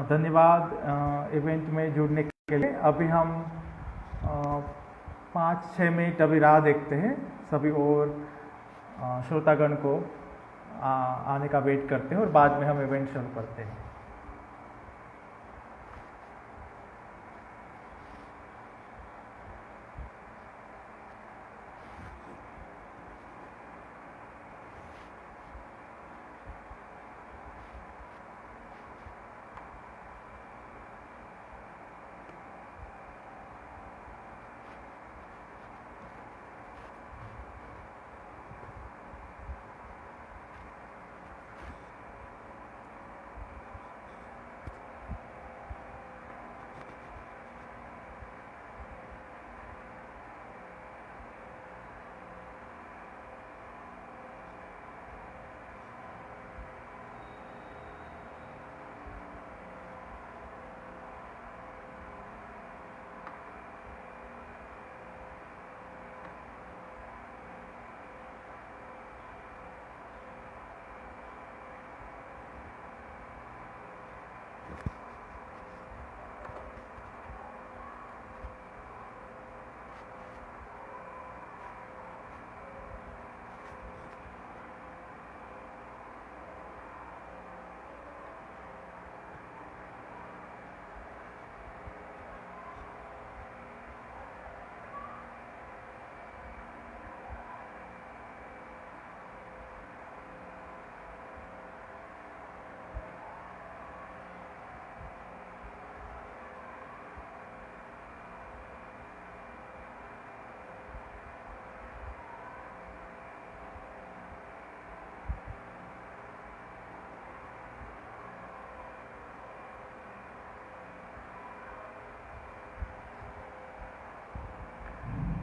धन्यवाद इवेंट में जुड़ने के लिए। अभी हम 5-6 मिनट अभी राह देखते हैं, सभी और श्रोतागण को आने का वेट करते हैं और बाद में हम इवेंट शुरू करते हैं।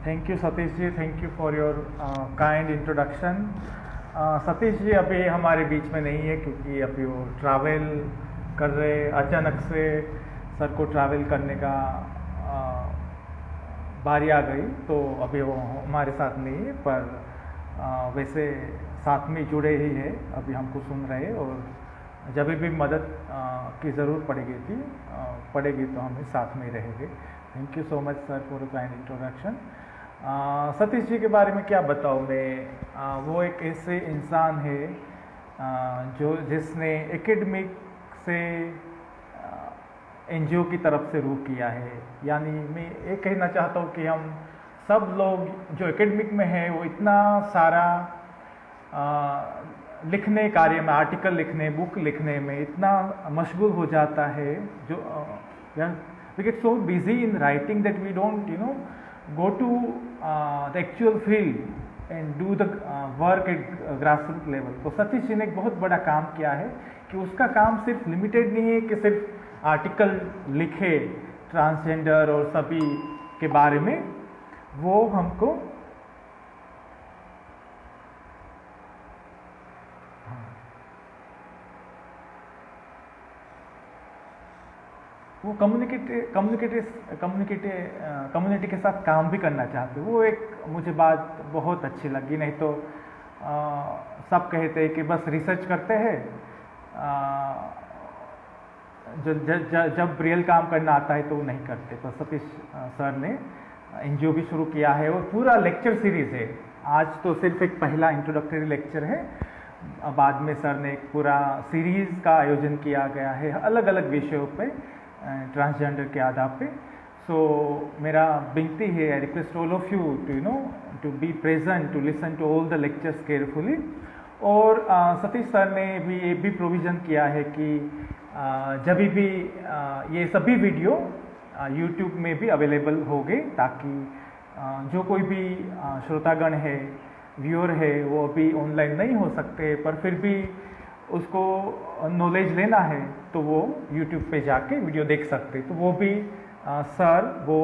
Thank you Satish ji, thank you for your kind introduction. Satish ji अभी हमारे बीच में नहीं है क्योंकि अभी वो ट्रैवल कर रहे, अचानक से सर को ट्रैवल करने का बारी आ गई, तो अभी वो हमारे साथ नहीं है, पर वैसे साथ में जुड़े ही है, अभी हमको सुन रहे और जब भी मदद की ज़रूरत पड़ेगी तो हम साथ में रहेंगे। Thank you so much sir for kind introduction. Satish ji के बारे में क्या बताऊँ मैं, वो एक ऐसे इंसान है जिसने एकेडमिक से एनजीओ की तरफ से रुख किया है। यानी मैं ये कहना चाहता हूँ कि हम सब लोग जो एकेडमिक में है वो इतना सारा लिखने कार्य में, आर्टिकल लिखने, बुक लिखने में इतना मशगूल हो जाता है, जो we get so busy in writing that we don't go to the actual field and do the work at grassroots level। तो सतीश जी ने एक बहुत बड़ा काम किया है कि उसका काम सिर्फ लिमिटेड नहीं है कि सिर्फ आर्टिकल लिखे ट्रांसजेंडर और सभी के बारे में, वो हमको वो कम्युनिटी के साथ काम भी करना चाहते। वो एक मुझे बात बहुत अच्छी लगी, नहीं तो सब कहते हैं कि बस रिसर्च करते हैं, जब रियल काम करना आता है तो वो नहीं करते। तो सतीश सर ने एनजीओ भी शुरू किया है और पूरा लेक्चर सीरीज़ है। आज तो सिर्फ एक पहला इंट्रोडक्टरी लेक्चर है, बाद में सर ने एक पूरा सीरीज़ का आयोजन किया गया है अलग अलग विषयों पे, ट्रांसजेंडर के आधार पे। सो मेरा विनती है, I request all of you to be present, to listen to all the lectures carefully. और सतीश सर ने भी ये भी प्रोविज़न किया है कि जब भी ये सभी वीडियो यूट्यूब में भी अवेलेबल होंगे, ताकि जो कोई भी श्रोतागण है, व्यूअर है, वो अभी ऑनलाइन नहीं हो सकते पर फिर भी उसको नॉलेज लेना है तो वो यूट्यूब पे जाके वीडियो देख सकते, तो वो भी सर वो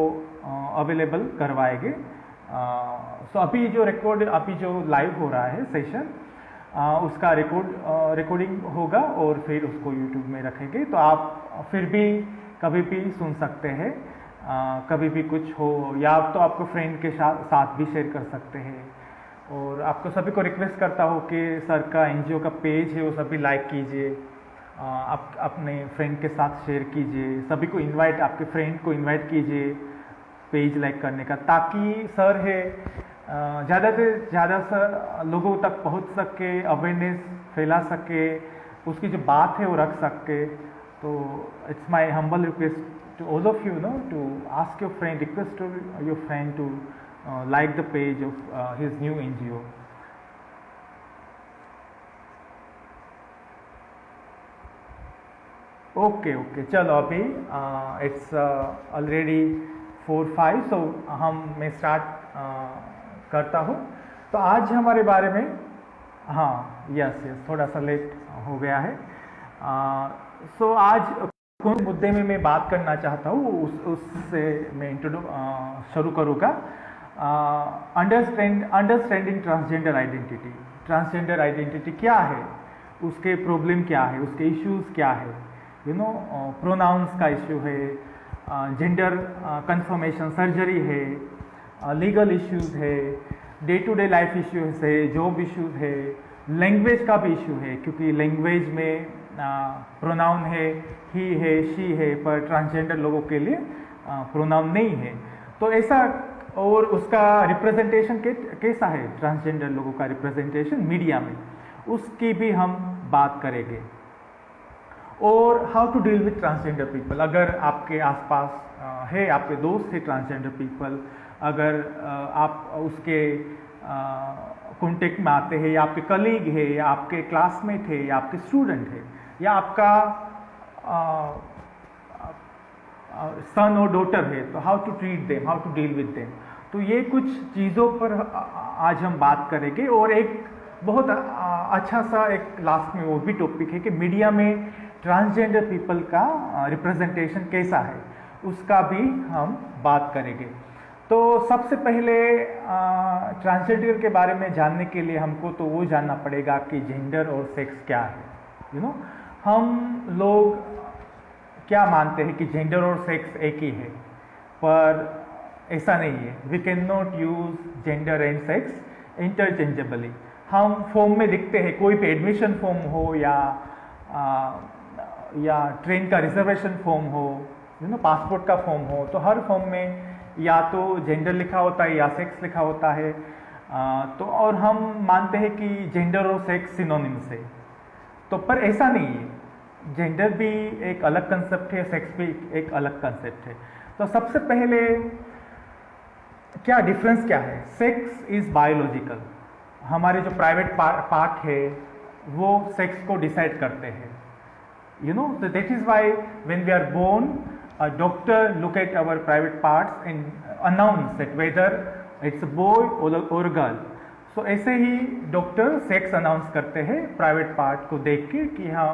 अवेलेबल करवाएंगे। सो अभी जो लाइव हो रहा है सेशन, उसका रिकॉर्डिंग होगा और फिर उसको यूट्यूब में रखेंगे, तो आप फिर भी कभी भी सुन सकते हैं, कभी भी कुछ हो, या तो आपको फ्रेंड के साथ भी शेयर कर सकते हैं। और आपको सभी को रिक्वेस्ट करता हूँ कि सर का एनजीओ का पेज है वो सभी लाइक कीजिए, आप अपने फ्रेंड के साथ शेयर कीजिए, सभी को इनवाइट, आपके फ्रेंड को इनवाइट कीजिए पेज लाइक करने का, ताकि सर है ज़्यादा से ज़्यादा सर लोगों तक पहुंच सके, अवेयरनेस फैला सके, उसकी जो बात है वो रख सके। तो it's my humble request to all of you no to ask your friend, request to your friend to like the page of his new NGO. Okay चलो अभी इट्स ऑलरेडी 4:05, सो मैं स्टार्ट करता हूँ। तो आज हमारे बारे में यस थोड़ा सा लेट हो गया है। सो आज कौन मुद्दे में मैं बात करना चाहता हूँ उससे मैं शुरू करूँगा। Understanding transgender identity. Transgender identity क्या है, उसके प्रॉब्लम क्या है, उसके इश्यूज क्या है, प्रोनाउंस का इश्यू है, जेंडर कंफर्मेशन सर्जरी है, लीगल इश्यूज है, day to day life issues है, जॉब इश्यूज है, लैंग्वेज का भी इशू है, क्योंकि लैंग्वेज में प्रोनाउन है ही है, शी है, पर ट्रांसजेंडर लोगों के लिए प्रोनाउन नहीं है। तो ऐसा, और उसका रिप्रेजेंटेशन कैसा है, ट्रांसजेंडर लोगों का रिप्रेजेंटेशन मीडिया में, उसकी भी हम बात करेंगे। और how to deal with transgender people. अगर आपके आसपास है, आपके दोस्त है ट्रांसजेंडर पीपल, अगर आप उसके कॉन्टेक्ट में आते हैं, या आपके कलीग है, या आपके क्लासमेट है, या आपके स्टूडेंट है, या आपका सन और डॉटर है, तो how to treat them, how to deal with them. तो ये कुछ चीज़ों पर आज हम बात करेंगे। और एक बहुत अच्छा सा एक लास्ट में वो भी टॉपिक है कि मीडिया में ट्रांसजेंडर पीपल का रिप्रेजेंटेशन कैसा है, उसका भी हम बात करेंगे। तो सबसे पहले ट्रांसजेंडर के बारे में जानने के लिए हमको तो वो जानना पड़ेगा कि जेंडर और सेक्स क्या है। हम लोग क्या मानते हैं कि जेंडर और सेक्स एक ही है, पर ऐसा नहीं है। We can not use gender and sex interchangeably. हम फॉर्म में दिखते हैं, कोई भी एडमिशन फॉर्म हो या ट्रेन का रिजर्वेशन फॉर्म हो, पासपोर्ट का फॉर्म हो, तो हर फॉर्म में या तो जेंडर लिखा होता है या सेक्स लिखा होता है। तो और हम मानते हैं कि जेंडर और सेक्स सिनोनिम्स है, तो पर ऐसा नहीं है। जेंडर भी एक अलग कंसेप्ट है, सेक्स भी एक अलग कंसेप्ट है। तो सबसे पहले क्या डिफरेंस क्या है। Sex is biological. हमारे जो प्राइवेट पार्ट है वो सेक्स को डिसाइड करते हैं। So that is why when we are born, a doctor look at our private parts and announce that whether it's a boy or a girl. So ऐसे ही doctor sex announce करते हैं private part को देख के कि हाँ,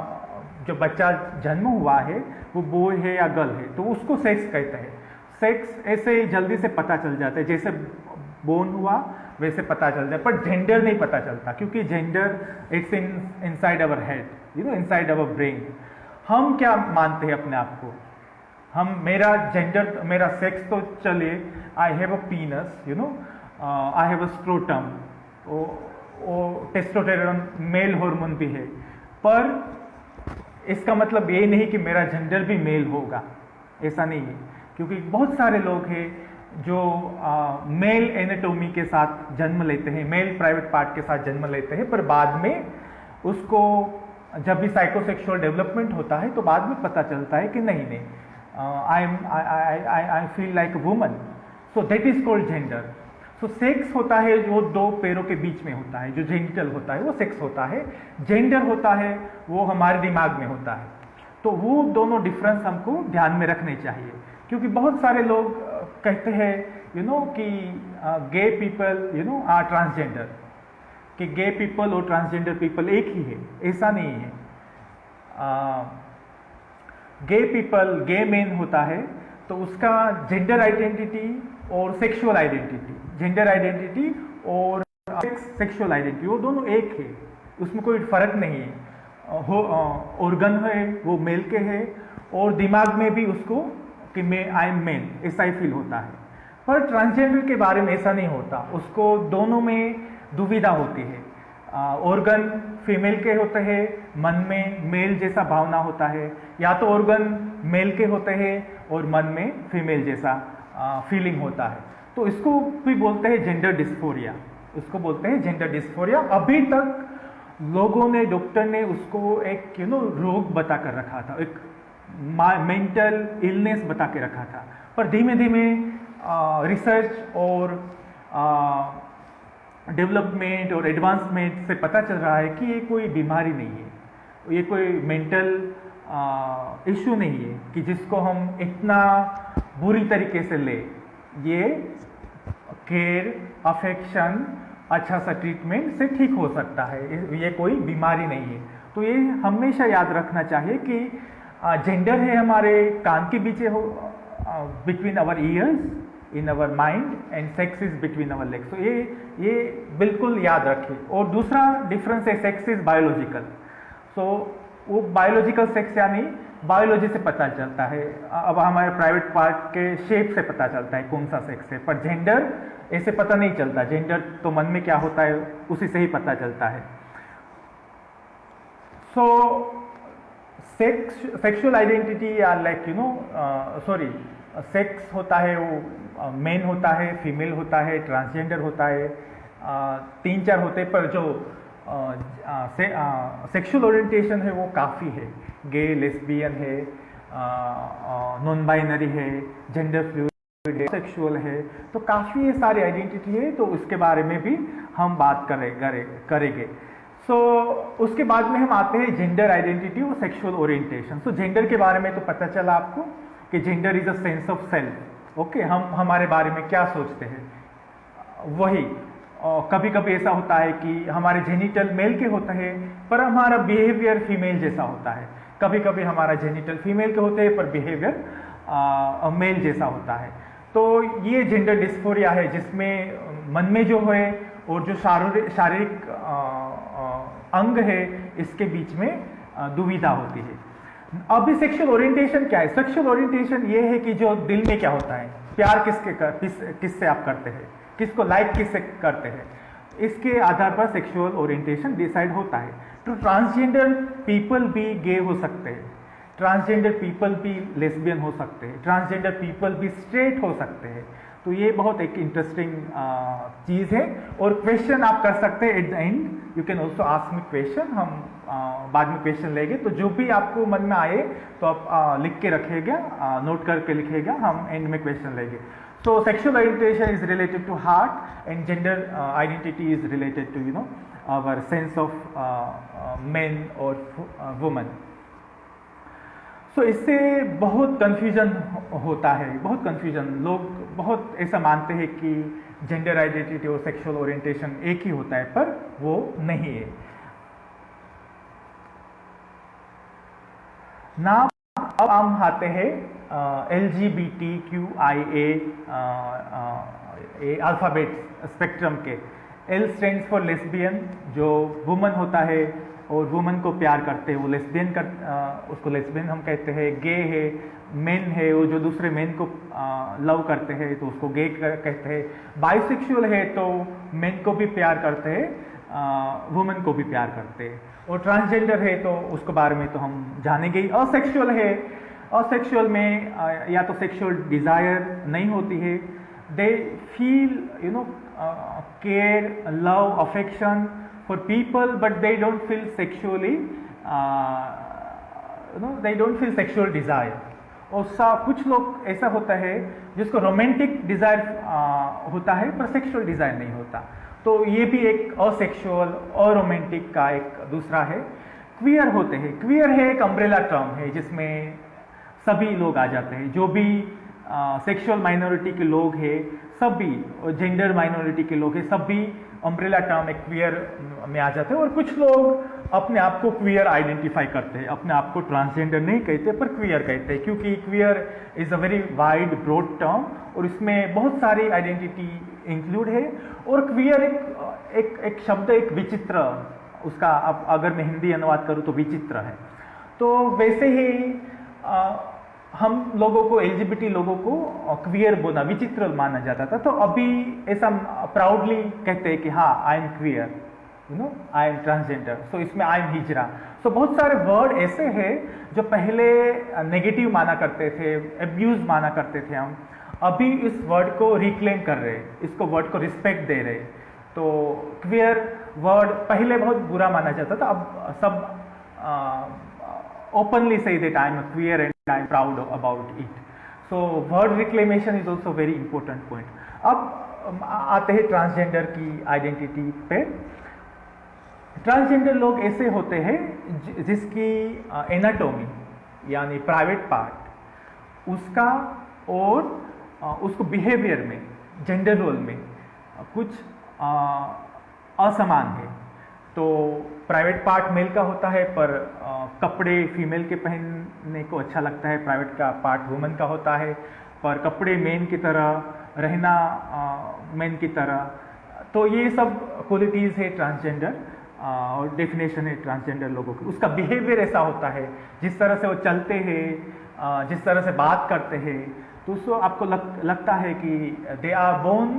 जो बच्चा जन्म हुआ है वो बॉय है या गर्ल है, तो उसको सेक्स कहते हैं। सेक्स ऐसे ही जल्दी से पता चल जाता है, जैसे बोर्न हुआ वैसे पता चल जाए, पर जेंडर नहीं पता चलता, क्योंकि gender it's inside our head, inside our brain. हम क्या मानते हैं अपने आप को, मेरा जेंडर, मेरा सेक्स तो चले, I have a पीनस, I have a scrotum, testosterone male hormone भी है, पर इसका मतलब ये नहीं कि मेरा जेंडर भी मेल होगा, ऐसा नहीं है। क्योंकि बहुत सारे लोग हैं जो मेल एनाटोमी के साथ जन्म लेते हैं, मेल प्राइवेट पार्ट के साथ जन्म लेते हैं, पर बाद में उसको जब भी साइकोसेक्सुअल डेवलपमेंट होता है तो बाद में पता चलता है कि नहीं, I feel like a woman, so that is called gender. So sex होता है जो दो पैरों के बीच में होता है, जो जेनिटल होता है वो सेक्स होता है। जेंडर होता है वो हमारे दिमाग में होता है। तो वो दोनों डिफरेंस हमको ध्यान में रखने चाहिए, क्योंकि बहुत सारे लोग कहते हैं कि गे पीपल आर ट्रांसजेंडर, कि गे पीपल और ट्रांसजेंडर पीपल एक ही है। ऐसा नहीं है। गे पीपल, गे मेन होता है तो उसका जेंडर आइडेंटिटी और सेक्सुअल आइडेंटिटी, जेंडर आइडेंटिटी और सेक्सुअल आइडेंटिटी वो दोनों एक है, उसमें कोई फर्क नहीं है। ऑर्गन है वो मेल के है, और दिमाग में भी उसको कि मैं आई एम मेल ऐसा ही फील होता है। पर ट्रांसजेंडर के बारे में ऐसा नहीं होता, उसको दोनों में दुविधा होती है। ऑर्गन फीमेल के होते हैं, मन में मेल जैसा भावना होता है, या तो ऑर्गन मेल के होते हैं और मन में फीमेल जैसा फीलिंग होता है, तो इसको भी बोलते हैं जेंडर डिस्फोरिया। उसको बोलते हैं जेंडर डिस्फोरिया। अभी तक लोगों ने, डॉक्टर ने उसको एक रोग बता कर रखा था, एक मेंटल इलनेस बता के रखा था, पर धीमे धीमे रिसर्च और डेवलपमेंट और एडवांसमेंट से पता चल रहा है कि ये कोई बीमारी नहीं है, ये कोई मेंटल इशू नहीं है कि जिसको हम इतना बुरी तरीके से ले। ये केयर, अफेक्शन, अच्छा सा ट्रीटमेंट से ठीक हो सकता है, ये कोई बीमारी नहीं है। तो ये हमेशा याद रखना चाहिए कि जेंडर है हमारे कान के पीछे हो, between our ears, in our mind, and sex is between our legs. तो ये बिल्कुल याद रखें। और दूसरा डिफरेंस है, सेक्स इज बायोलॉजिकल। सो वो बायोलॉजिकल सेक्स यानी बायोलॉजी से पता चलता है, अब हमारे प्राइवेट पार्ट के शेप से पता चलता है कौन सा सेक्स है, पर जेंडर ऐसे पता नहीं चलता। जेंडर तो मन में क्या होता है उसी से ही पता चलता है। सो सेक्सुअल आइडेंटिटी या सेक्स होता है वो मेन होता है, फीमेल होता है, ट्रांसजेंडर होता है, 3-4 होते, पर जो सेक्सुअल ओरिएंटेशन है वो काफ़ी है। गे, लेस्बियन है, नॉन बाइनरी है, जेंडर फ्लूइड है, सेक्सुअल है, तो काफ़ी ये सारी आइडेंटिटी है। तो उसके बारे में भी हम बात करेंगे। सो उसके बाद में हम आते हैं जेंडर आइडेंटिटी और सेक्सुअल ओरिएंटेशन। सो जेंडर के बारे में तो पता चला आपको कि gender is a sense of self. Okay, हम हमारे बारे में क्या सोचते हैं वही। कभी कभी ऐसा होता है कि हमारे जेनिटल मेल के होते हैं पर हमारा बिहेवियर फीमेल जैसा होता है। कभी कभी हमारा जेनिटल फीमेल के होते हैं पर बिहेवियर मेल जैसा होता है। तो ये जेंडर डिस्फोरिया है, जिसमें मन में जो है और जो शारीरिक अंग है इसके बीच में दुविधा होती है। अभी सेक्सुअल ओरिएंटेशन क्या है? सेक्सुअल ओरिएंटेशन ये है कि जो दिल में क्या होता है, प्यार किससे आप करते हैं, किसको लाइक किससे करते हैं, इसके आधार पर सेक्सुअल ओरिएंटेशन डिसाइड होता है। तो ट्रांसजेंडर पीपल भी गे हो सकते हैं, ट्रांसजेंडर पीपल भी लेस्बियन हो सकते हैं, ट्रांसजेंडर पीपल भी स्ट्रेट हो सकते हैं। तो ये बहुत एक इंटरेस्टिंग चीज़ है। और क्वेश्चन आप कर सकते हैं at the end, you can also ask me question. हम बाद में क्वेश्चन लेंगे, तो जो भी आपको मन में आए तो आप लिख के रखिएगा, नोट करके लिखिएगा, हम एंड में क्वेश्चन लेंगे। So sexual orientation is related to heart, and gender identity is related to our sense of men or woman. So इससे बहुत confusion होता है, बहुत confusion। लोग बहुत ऐसा मानते हैं कि gender identity और sexual orientation एक ही होता है, पर वो नहीं है। ना अब हम आते हैं LGBTQIA अल्फ़ाबेट स्पेक्ट्रम के। L स्टैंड्स फॉर लेस्बियन, जो वुमन होता है और वुमन को प्यार करते हैं वो लेस्बियन उसको लेस्बियन हम कहते हैं। गे है, मेन है, वो जो दूसरे मेन को लव करते हैं तो उसको गे कहते हैं। बाइसेक्सुअल है तो मेन को भी प्यार करते हैं, वुमन को भी प्यार करते हैं। और ट्रांसजेंडर है तो उसके बारे में तो हम जानेंगे ही। असेक्सुअल है, असेक्सुअल में या तो सेक्सुअल डिज़ायर नहीं होती है, they feel care, love, affection for people, but they don't feel sexually, they don't feel sexual desire. और कुछ लोग ऐसा होता है जिसको रोमांटिक डिज़ायर होता है पर सेक्सुअल डिज़ायर नहीं होता। तो ये भी एक असेक्सुअल और रोमांटिक का एक दूसरा है। क्वियर होते हैं, क्वियर है एक अम्ब्रेला टर्म है जिसमें सभी लोग आ जाते हैं, जो भी सेक्सुअल माइनॉरिटी के लोग हैं, सभी जेंडर माइनॉरिटी के लोग हैं, सभी अम्ब्रेला टर्म एक क्वियर में आ जाते हैं। और कुछ लोग अपने आप को क्वियर आइडेंटिफाई करते हैं, अपने आप को ट्रांसजेंडर नहीं कहते पर क्वियर कहते हैं, क्योंकि queer is a very wide broad term और इसमें बहुत सारी आइडेंटिटी इंक्लूड है। और क्वियर एक शब्द, एक विचित्र, उसका अब अगर मैं हिंदी अनुवाद करूँ तो विचित्र है। तो वैसे ही हम लोगों को, LGBT लोगों को क्वियर बोलना विचित्र माना जाता था। तो अभी ऐसा प्राउडली कहते हैं कि हाँ, I am queer, I am transgender, so इसमें आई एम हिजरा। सो बहुत सारे वर्ड ऐसे हैं जो पहले नेगेटिव माना करते थे, एब्यूज माना करते थे, हम अभी इस वर्ड को रिक्लेम कर रहे, इसको वर्ड को रिस्पेक्ट दे रहे। तो क्वियर वर्ड पहले बहुत बुरा माना जाता था, अब सब openly say that I am a queer and I am proud about it. So word reclamation is also very important point. अब आते हैं ट्रांसजेंडर की आइडेंटिटी पे। ट्रांसजेंडर लोग ऐसे होते हैं जिसकी एनाटॉमी यानी प्राइवेट पार्ट उसका और उसको बिहेवियर में, जेंडर रोल में कुछ असमान है। तो प्राइवेट पार्ट मेल का होता है पर कपड़े फीमेल के पहनने को अच्छा लगता है, प्राइवेट का पार्ट वुमेन का होता है पर कपड़े मेन की तरह, रहना मेन की तरह। तो ये सब क्वालिटीज़ है ट्रांसजेंडर और डेफिनेशन है ट्रांसजेंडर लोगों की। उसका बिहेवियर ऐसा होता है, जिस तरह से वो चलते हैं, जिस तरह से बात करते हैं, तो उसको आपको लगता है कि they are born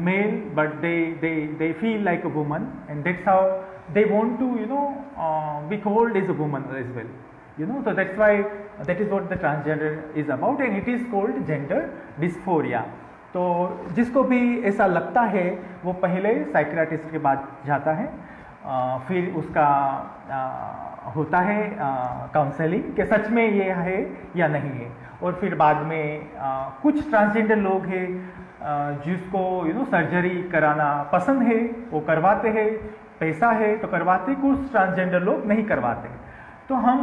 male but they feel like a woman and that's how they want to be called as a woman as well, so that's why that is what the transgender is about and it is called gender dysphoria। तो जिसको भी ऐसा लगता है वो पहले psychiatrist के पास जाता है, फिर उसका होता है काउंसलिंग कि सच में ये है या नहीं है, और फिर बाद में कुछ ट्रांसजेंडर लोग हैं जिसको सर्जरी कराना पसंद है, वो करवाते हैं, पैसा है तो करवाते, कुछ ट्रांसजेंडर लोग नहीं करवाते। तो हम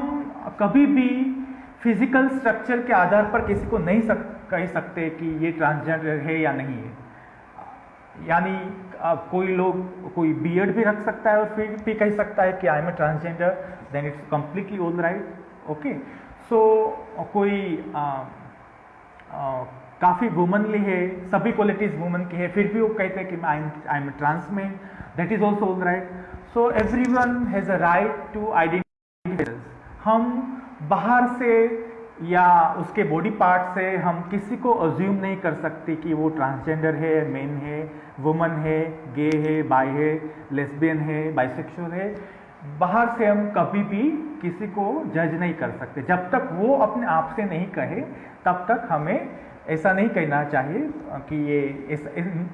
कभी भी फिजिकल स्ट्रक्चर के आधार पर किसी को नहीं कह सकते कि ये ट्रांसजेंडर है या नहीं है। यानी कोई बियर्ड भी रख सकता है और फिर भी कह सकता है कि I am a transgender, then it's completely all right, okay. So कोई काफ़ी वुमनली है, सभी क्वालिटीज़ वुमन की है, फिर भी वो कहते हैं कि I am trans man, that is also all right. So everyone has a right to identify. हम बाहर से या उसके बॉडी पार्ट से हम किसी को अज्यूम नहीं कर सकते कि वो ट्रांसजेंडर है, मेन है, वुमन है, गे है, बाय है, लेस्बियन है, बाइसेक्सुअल है। बाहर से हम कभी भी किसी को जज नहीं कर सकते। जब तक वो अपने आप से नहीं कहे तब तक हमें ऐसा नहीं कहना चाहिए कि ये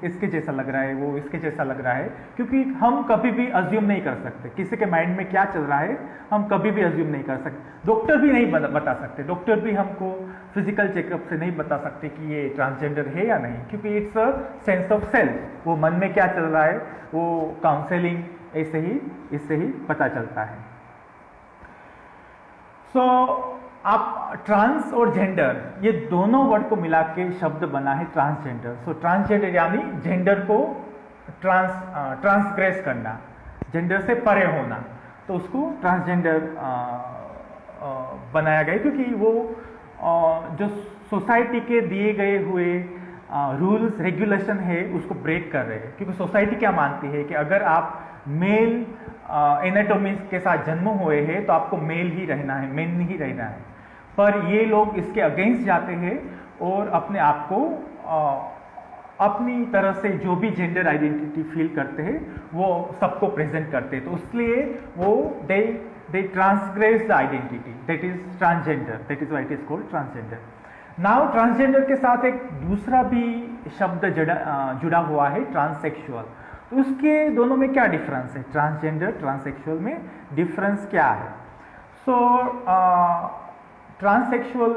इसके जैसा लग रहा है, वो इसके जैसा लग रहा है, क्योंकि हम कभी भी अज्यूम नहीं कर सकते किसी के माइंड में क्या चल रहा है, हम कभी भी अज्यूम नहीं कर सकते। डॉक्टर भी नहीं बता सकते, डॉक्टर भी हमको फिजिकल चेकअप से नहीं बता सकते कि ये ट्रांसजेंडर है या नहीं, क्योंकि it's a sense of self. वो मन में क्या चल रहा है वो काउंसलिंग इससे ही पता चलता है। सो आप ट्रांस और जेंडर ये दोनों वर्ड को मिला के शब्द बना है ट्रांसजेंडर। सो ट्रांसजेंडर यानी जेंडर को ट्रांसग्रेस करना, जेंडर से परे होना, तो उसको ट्रांसजेंडर बनाया गया क्योंकि वो जो सोसाइटी के दिए गए हुए रूल्स रेगुलेशन है उसको ब्रेक कर रहे हैं। क्योंकि सोसाइटी क्या मानती है कि अगर आप मेल एनाटॉमी के साथ जन्म हुए हैं तो आपको मेल ही रहना है, मेन ही रहना है। पर ये लोग इसके अगेंस्ट जाते हैं और अपने आप को अपनी तरह से जो भी जेंडर आइडेंटिटी फील करते हैं वो सबको प्रेजेंट करते हैं। तो इसलिए वो they transgress the identity, that is transgender, that is why it is called transgender. Now transgender के साथ एक दूसरा भी शब्द जुड़ा हुआ है, ट्रांससेक्सुअल। तो उसके दोनों में क्या डिफरेंस है, ट्रांसजेंडर ट्रांससेक्सुअल में डिफरेंस क्या है? सो ट्रांससेक्सुअल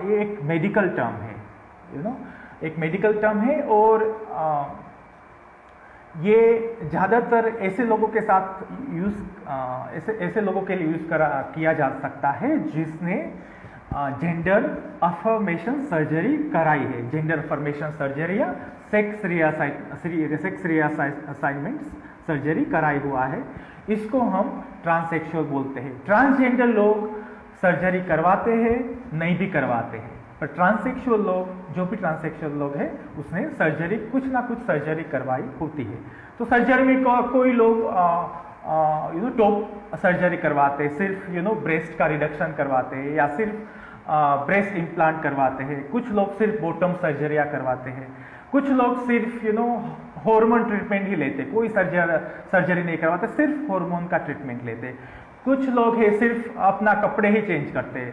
ये एक मेडिकल टर्म है, एक मेडिकल टर्म है, और ये ज़्यादातर ऐसे लोगों के साथ ऐसे लोगों के लिए यूज़ किया जा सकता है जिसने जेंडर अफर्मेशन सर्जरी कराई है। जेंडर अफर्मेशन सर्जरी या सेक्स रिअसाइनमेंट सर्जरी कराई हुआ है, इसको हम ट्रांससेक्सुअल बोलते हैं। ट्रांसजेंडर लोग सर्जरी करवाते हैं, नहीं भी करवाते हैं, पर ट्रांससेक्सुअल लोग, जो भी ट्रांससेक्सुअल लोग हैं उसने सर्जरी, कुछ ना कुछ सर्जरी करवाई होती है। तो सर्जरी में कोई लोग टॉप सर्जरी करवाते हैं, सिर्फ ब्रेस्ट का रिडक्शन करवाते हैं, या सिर्फ ब्रेस्ट इम्प्लांट करवाते हैं, कुछ लोग सिर्फ बॉटम सर्जरियाँ करवाते हैं, कुछ लोग सिर्फ हार्मोन ट्रीटमेंट ही लेते, कोई सर्जरी नहीं करवाते, सिर्फ हार्मोन का ट्रीटमेंट लेते। कुछ लोग है सिर्फ अपना कपड़े ही चेंज करते हैं,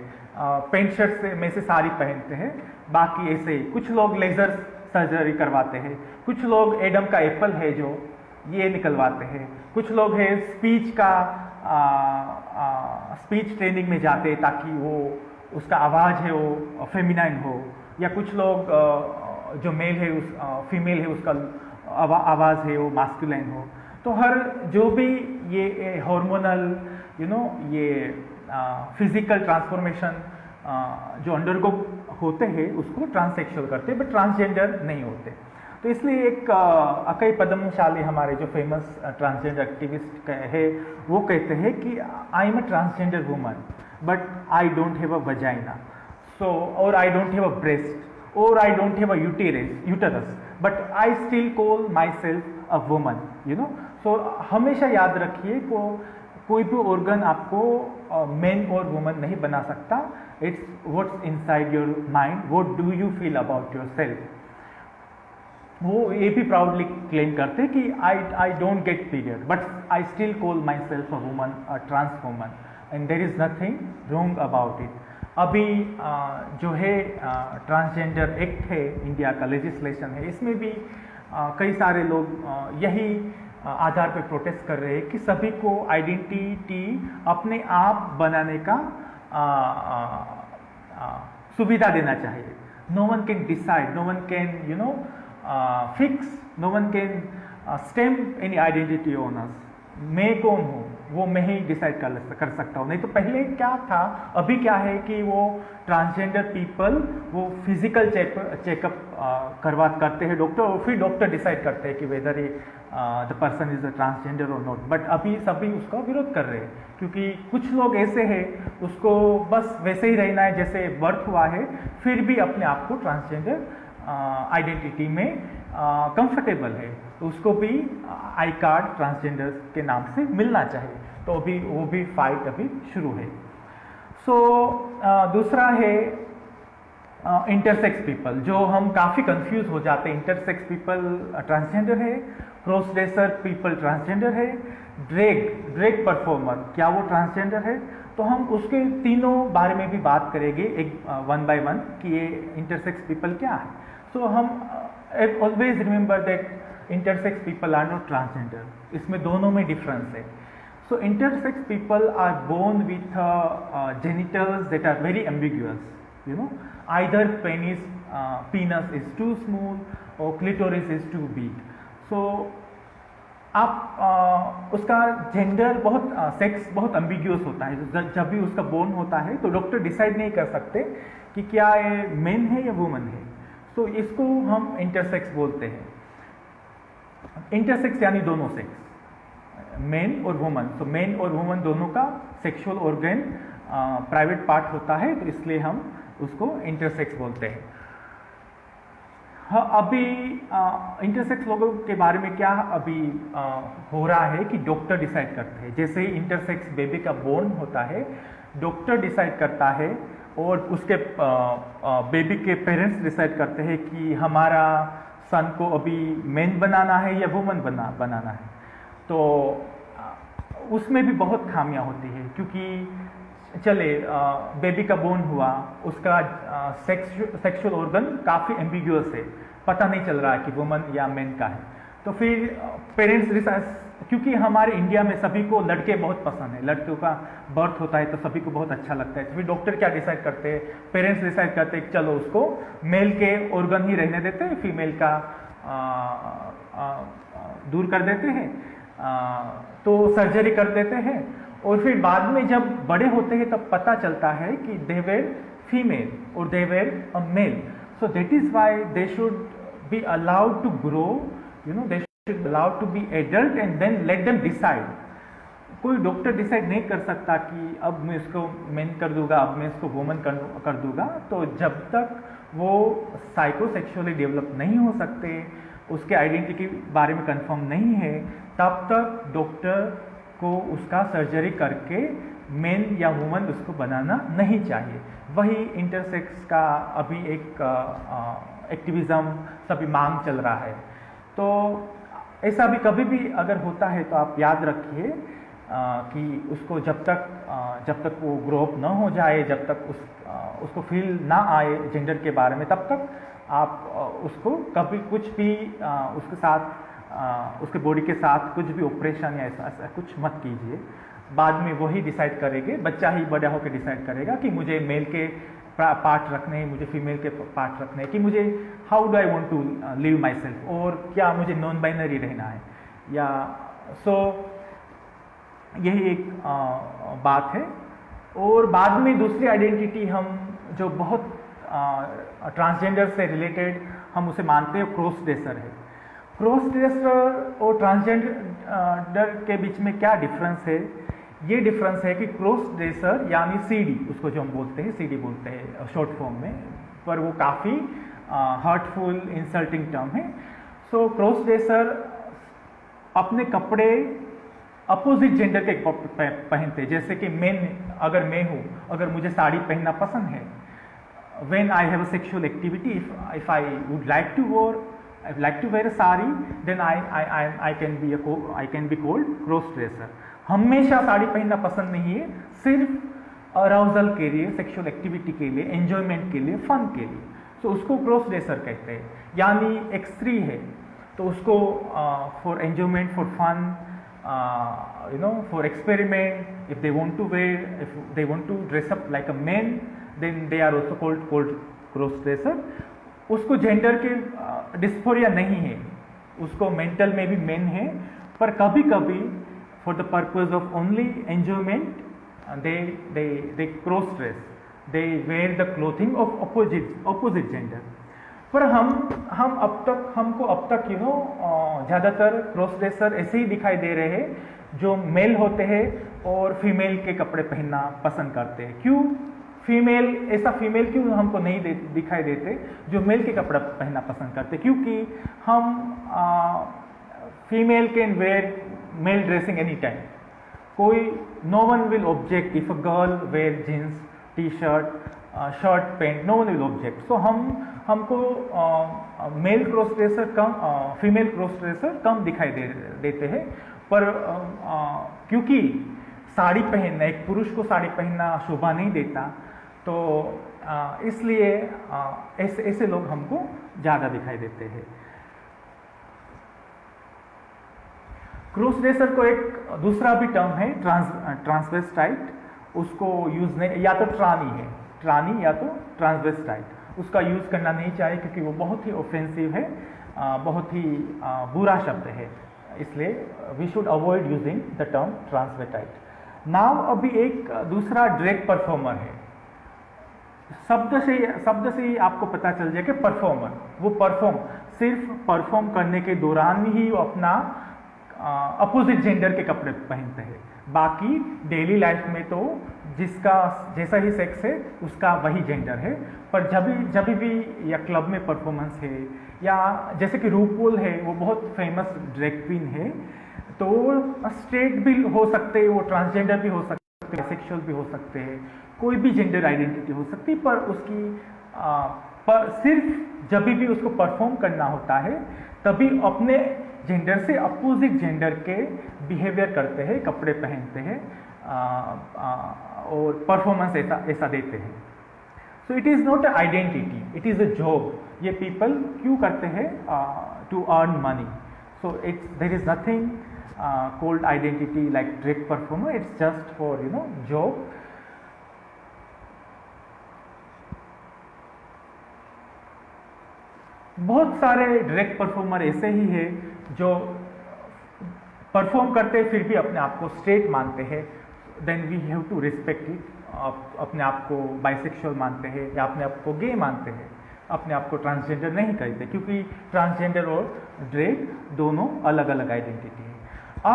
पैंट शर्ट में से साड़ी पहनते हैं, बाकी ऐसे ही। कुछ लोग लेज़र सर्जरी करवाते हैं, कुछ लोग एडम का एप्पल है जो ये निकलवाते हैं, कुछ लोग है स्पीच ट्रेनिंग में जाते हैं ताकि वो उसका आवाज़ है वो फेमिनाइन हो, या कुछ लोग जो मेल है फीमेल है उसका आवाज़ है वो मास्कुलाइन हो। तो हर जो भी ये हार्मोनल ये फिजिकल ट्रांसफॉर्मेशन जो अंडरगो होते हैं उसको ट्रांससेक्सुअल करते हैं, बट ट्रांसजेंडर नहीं होते। तो इसलिए एक अकई पद्मशाली हमारे जो फेमस ट्रांसजेंडर एक्टिविस्ट है वो कहते हैं कि I am a transgender woman but I don't have a vagina, so और I don't have a breast और I don't have a uterus but I still call myself a woman. So हमेशा याद रखिए को कोई भी organ आपको man और वुमन नहीं बना सकता। It's what's inside your mind, what do you feel about yourself. वो ये भी प्राउडली क्लेम करते कि I don't get period but I still call myself a woman, a trans woman, and there is nothing wrong about it. अभी जो है transgender act है, India का लेजिस्लेशन है, इसमें भी कई सारे लोग यही आधार पे प्रोटेस्ट कर रहे हैं कि सभी को आइडेंटिटी अपने आप बनाने का सुविधा देना चाहिए। No one can decide, no one can fix, no one can stamp any identity on us. मैं कौन हूँ वो मैं ही डिसाइड कर सकता हूँ। नहीं तो पहले क्या था, अभी क्या है कि वो ट्रांसजेंडर पीपल वो फिजिकल चेकअप करते हैं डॉक्टर, और फिर डॉक्टर डिसाइड करते हैं कि whether the person is a transgender और नॉट। बट अभी सभी उसका विरोध कर रहे हैं क्योंकि कुछ लोग ऐसे हैं उसको बस वैसे ही रहना है जैसे बर्थ हुआ है, फिर भी अपने आप को ट्रांसजेंडर आइडेंटिटी में कंफर्टेबल है, तो उसको भी आई कार्ड ट्रांसजेंडर के नाम से मिलना चाहिए। तो अभी वो भी फाइट अभी शुरू है। सो दूसरा है इंटरसेक्स पीपल, जो हम काफ़ी कंफ्यूज हो जाते हैं। इंटरसेक्स पीपल ट्रांसजेंडर है, क्रॉस ड्रेसर पीपल ट्रांसजेंडर है, ड्रैग परफॉर्मर क्या वो ट्रांसजेंडर है। तो हम उसके तीनों बारे में भी बात करेंगे एक वन बाय वन कि ये इंटरसेक्स पीपल क्या है। सो हम always remember that intersex people are not transgender, इसमें दोनों में डिफरेंस है। So intersex people are born with genitals that are very ambiguous, either penis is too small or clitoris is too big. So आप उसका gender sex बहुत ambiguous होता है। जब भी उसका बोर्न होता है तो डॉक्टर डिसाइड नहीं कर सकते कि क्या ये मेन है या वुमन है। सो इसको हम इंटरसेक्स बोलते हैं। इंटरसेक्स यानी दोनों सेक्स, मेन और वुमन। तो मेन और वुमन दोनों का सेक्सुअल ऑर्गन प्राइवेट पार्ट होता है, तो इसलिए हम उसको इंटरसेक्स बोलते हैं। हाँ, अभी इंटरसेक्स लोगों के बारे में क्या अभी हो रहा है कि डॉक्टर डिसाइड करते हैं। जैसे ही इंटरसेक्स बेबी का बोर्न होता है, डॉक्टर डिसाइड करता है और उसके बेबी के पेरेंट्स डिसाइड करते हैं कि हमारा सन को अभी मेन बनाना है या वुमन बनाना है। तो उसमें भी बहुत खामियां होती है क्योंकि चले बेबी का बोर्न हुआ, उसका सेक्सुअल ऑर्गन काफ़ी एम्बिग्यूअस है, पता नहीं चल रहा है कि वुमन या मेन का है। तो फिर पेरेंट्स, क्योंकि हमारे इंडिया में सभी को लड़के बहुत पसंद है, लड़कियों का बर्थ होता है तो सभी को बहुत अच्छा लगता है। तो फिर डॉक्टर क्या डिसाइड करते हैं, पेरेंट्स डिसाइड करते हैं कि चलो उसको मेल के ऑर्गन ही रहने देते हैं, फीमेल का दूर कर देते हैं, तो सर्जरी कर देते हैं। और फिर बाद में जब बड़े होते हैं तब पता चलता है कि दे वेर फीमेल और they were a male. So that is why they should be allowed to grow, they should allowed to be adult and then let them decide. कोई डॉक्टर डिसाइड नहीं कर सकता कि अब मैं इसको मेन कर दूंगा, अब मैं इसको वुमन कर दूंगा। तो जब तक वो साइकोसेक्सुअली डेवलप नहीं हो सकते, उसके आइडेंटिटी के बारे में कंफर्म नहीं है, तब तक डॉक्टर को उसका सर्जरी करके मेन या वुमन उसको बनाना नहीं चाहिए। वही इंटरसेक्स का अभी एक एक्टिविज़म सभी मांग चल रहा है। तो ऐसा भी कभी भी अगर होता है तो आप याद रखिए कि उसको जब तक वो ग्रो अप न हो जाए, जब तक उसको फील ना आए जेंडर के बारे में, तब तक आप उसको कभी कुछ भी उसके साथ उसके बॉडी के साथ कुछ भी ऑपरेशन या ऐसा कुछ मत कीजिए। बाद में वही डिसाइड करेंगे, बच्चा ही बड़ा होकर डिसाइड करेगा कि मुझे मेल के पार्ट रखने हैं, मुझे फीमेल के पार्ट रखने हैं, कि मुझे how do I want to live myself, और क्या मुझे नॉन बाइनरी रहना है या यही एक बात है। और बाद में दूसरी आइडेंटिटी हम जो बहुत ट्रांसजेंडर से रिलेटेड हम उसे मानते हैं, क्रॉस ड्रेसर है। क्रॉस ड्रेसर और ट्रांसजेंडर के बीच में क्या डिफरेंस है? ये डिफरेंस है कि क्रॉस ड्रेसर यानी सीडी, उसको जो हम बोलते हैं सीडी बोलते हैं शॉर्ट फॉर्म में, पर वो काफ़ी हर्टफुल इंसल्टिंग टर्म है। सो क्रॉस ड्रेसर अपने कपड़े अपोजिट जेंडर के पहनते हैं। जैसे कि अगर मैं हूँ, अगर मुझे साड़ी पहनना पसंद है, when I have a sexual activity, if I would like to wear a sari, then I can be called cross dresser। हमेशा साड़ी पहनना पसंद नहीं है, सिर्फ अराउजल के लिए, सेक्सुअल एक्टिविटी के लिए, एंजॉयमेंट के लिए, फन के लिए, तो उसको क्रॉस ड्रेसर कहते हैं। यानी एक स्त्री है तो उसको for enjoyment, for fun, for experiment, if they want to dress up like a man, then they are also called cross dresser। उसको जेंडर के डिस्फोरिया नहीं है, उसको मेंटल में भी मेन है, पर कभी कभी for the purpose of only enjoyment they cross dress, they wear the clothing of opposite gender। पर हमको अब तक ज़्यादातर क्रॉस ड्रेसर ऐसे ही दिखाई दे रहे हैं जो मेल होते हैं और फीमेल के कपड़े पहनना पसंद करते हैं। क्यों फीमेल क्यों हमको नहीं दिखाई देते जो मेल के कपड़ा पहनना पसंद करते? क्योंकि हम female can wear male dressing any time. No one will object if a girl wear jeans, T shirt, shirt, pant, no one will object. So हमको मेल क्रॉस ड्रेसर कम, फीमेल क्रॉस ड्रेसर कम दिखाई देते हैं। पर क्योंकि साड़ी पहनना, एक पुरुष को साड़ी पहनना शोभा नहीं देता, तो इसलिए ऐसे लोग हमको ज़्यादा दिखाई देते हैं। क्रॉस ड्रेसर को एक दूसरा भी टर्म है ट्रांसवेस्टाइट। उसको यूज़ नहीं, या तो ट्रानी या तो ट्रांसवेस्टाइट, उसका यूज़ करना नहीं चाहिए क्योंकि वो बहुत ही ऑफेंसिव है, बहुत ही बुरा शब्द है, इसलिए we should avoid using the term transvestite. Now अभी एक दूसरा ड्रैग परफॉर्मर है। शब्द से ही आपको पता चल जाए कि परफॉर्मर, वो सिर्फ परफॉर्म करने के दौरान ही वो अपना अपोजिट जेंडर के कपड़े पहनते हैं। बाकी डेली लाइफ में तो जिसका जैसा ही सेक्स है उसका वही जेंडर है। पर जब भी या क्लब में परफॉर्मेंस है, या जैसे कि रूपोल है, वो बहुत फेमस ड्रैग क्वीन है, तो वो स्ट्रेट भी हो सकते हैं, वो ट्रांसजेंडर भी हो सकते हैं, सेक्सुअल भी हो सकते हैं, कोई भी जेंडर आइडेंटिटी हो सकती है। पर उसकी सिर्फ जब भी उसको परफॉर्म करना होता है तभी अपने जेंडर से अपोजिट जेंडर के बिहेवियर करते हैं, कपड़े पहनते हैं और परफॉर्मेंस ऐसा देते हैं। So it is not a identity, it is a job. ये पीपल क्यों करते हैं? To earn money. So there is nothing called identity like drag performer, it's just for job. बहुत सारे ड्रैग परफॉर्मर ऐसे ही है जो परफॉर्म करते फिर भी अपने आप को स्ट्रेट मानते हैं, then we have to respect it. अपने आप को बाइसेक्सुअल मानते हैं या अपने आप को गे मानते हैं, अपने आप को ट्रांसजेंडर नहीं कहते, क्योंकि ट्रांसजेंडर और ड्रैग दोनों अलग अलग आइडेंटिटी है।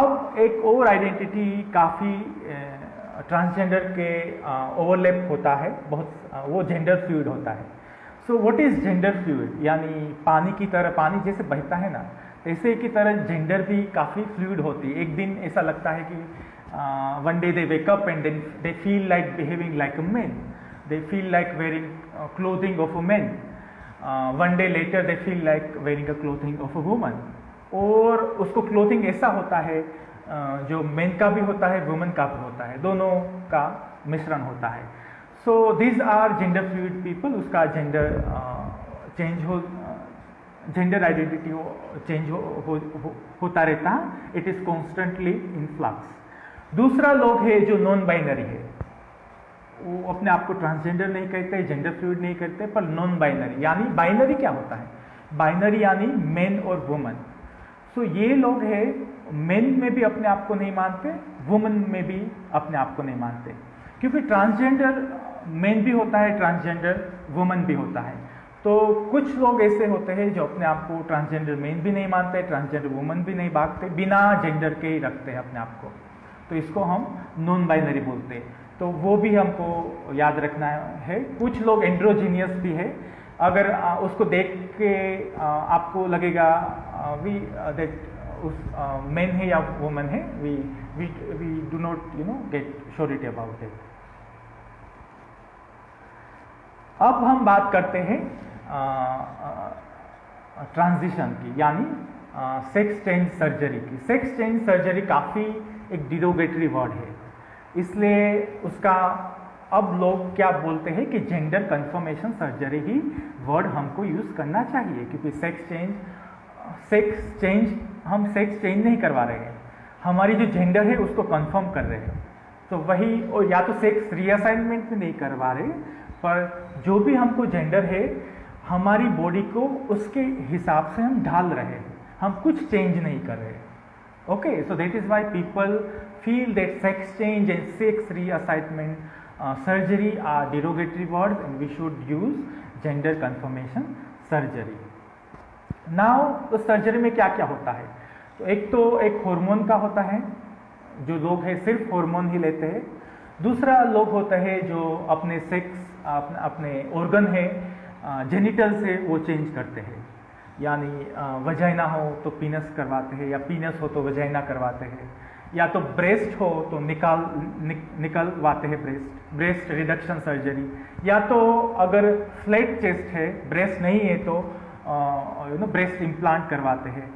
अब एक और आइडेंटिटी काफ़ी ट्रांसजेंडर के ओवरलैप होता है, वो जेंडर फ्लूइड होता है। So what is gender fluid? यानी पानी की तरह, पानी जैसे बहता है ना, ऐसे की तरह जेंडर भी काफ़ी फ्लूइड होती है। एक दिन ऐसा लगता है कि one day they wake up and then they feel like behaving like a man, they feel like wearing clothing of a man, one day later they feel like wearing a clothing of a woman, और उसको clothing ऐसा होता है जो main का भी होता है वुमेन का भी होता है, दोनों का मिश्रण होता है. So these are gender fluid people. उसका जेंडर चेंज हो, जेंडर आइडेंटिटी चेंज होता रहता है. It is constantly in flux. दूसरा लोग है जो नॉन बाइनरी है, वो अपने आप को ट्रांसजेंडर नहीं कहते, जेंडर फ्लूइड नहीं कहते, पर नॉन बाइनरी. यानी बाइनरी क्या होता है? बाइनरी यानी मेन और वुमन. सो ये लोग है मेन में भी अपने आप को नहीं मानते, वुमन में भी अपने आप को नहीं मानते, क्योंकि ट्रांसजेंडर मेन भी होता है, ट्रांसजेंडर वुमन भी होता है. तो कुछ लोग ऐसे होते हैं जो अपने आप को ट्रांसजेंडर मेन भी नहीं मानते, ट्रांसजेंडर वुमन भी नहीं भागते, बिना जेंडर के ही रखते हैं अपने आप को. तो इसको हम नॉन बाइनरी बोलते हैं. तो वो भी हमको याद रखना है. कुछ लोग एंड्रोजीनियस भी है. अगर उसको देख के आपको लगेगा वी दैट उस मेन है या वुमन है, we do not get surety about it. अब हम बात करते हैं ट्रांजिशन की, यानी सेक्स चेंज सर्जरी की. सेक्स चेंज सर्जरी काफ़ी एक डिरोगेटरी वर्ड है, इसलिए उसका अब लोग क्या बोलते हैं कि जेंडर कंफर्मेशन सर्जरी ही वर्ड हमको यूज़ करना चाहिए, क्योंकि हम सेक्स चेंज नहीं करवा रहे हैं, हमारी जो जेंडर है उसको कंफर्म कर रहे हैं. तो वही, और या तो सेक्स रीअसाइनमेंट में नहीं करवा रहे, पर जो भी हमको जेंडर है हमारी बॉडी को उसके हिसाब से हम ढाल रहे हैं, हम कुछ चेंज नहीं कर रहे. Okay, so that is why people feel that sex change and sex reassignment surgery are derogatory words and we should use gender confirmation surgery. Now तो सर्जरी में क्या क्या होता है? तो एक हार्मोन का होता है, जो लोग हैं सिर्फ हार्मोन ही लेते हैं. दूसरा लोग होता है जो अपने सेक्स अपने ऑर्गन है जेनिटल से वो चेंज करते हैं, यानी वजाइना हो तो पीनस करवाते हैं, या पीनस हो तो वजाइना करवाते हैं, या तो ब्रेस्ट हो तो निकलवाते हैं ब्रेस्ट रिडक्शन सर्जरी, या तो अगर फ्लैट चेस्ट है, ब्रेस्ट नहीं है तो ब्रेस्ट इम्प्लांट करवाते हैं.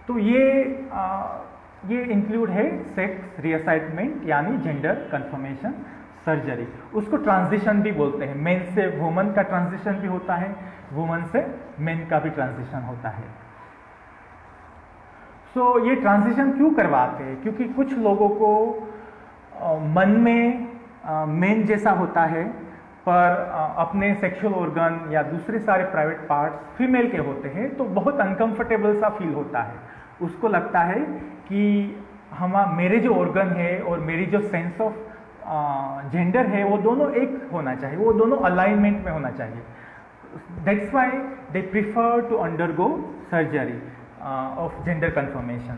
तो ये इंक्लूड है सेक्स रीअसाइनमेंट यानी जेंडर कंफर्मेशन सर्जरी. उसको ट्रांजिशन भी बोलते हैं. मेन से वुमन का ट्रांजिशन भी होता है, वुमन से मेन का भी ट्रांजिशन होता है. तो ये ट्रांजिशन क्यों करवाते हैं? क्योंकि कुछ लोगों को मन में मेन जैसा होता है, पर अपने सेक्सुअल ऑर्गन या दूसरे सारे प्राइवेट पार्ट्स फीमेल के होते हैं, तो बहुत अनकंफर्टेबल सा फील होता है. उसको लगता है कि मेरे जो ऑर्गन है और मेरी जो सेंस ऑफ जेंडर है वो दोनों एक होना चाहिए, वो दोनों अलाइनमेंट में होना चाहिए. That's why they prefer to undergo surgery of gender confirmation.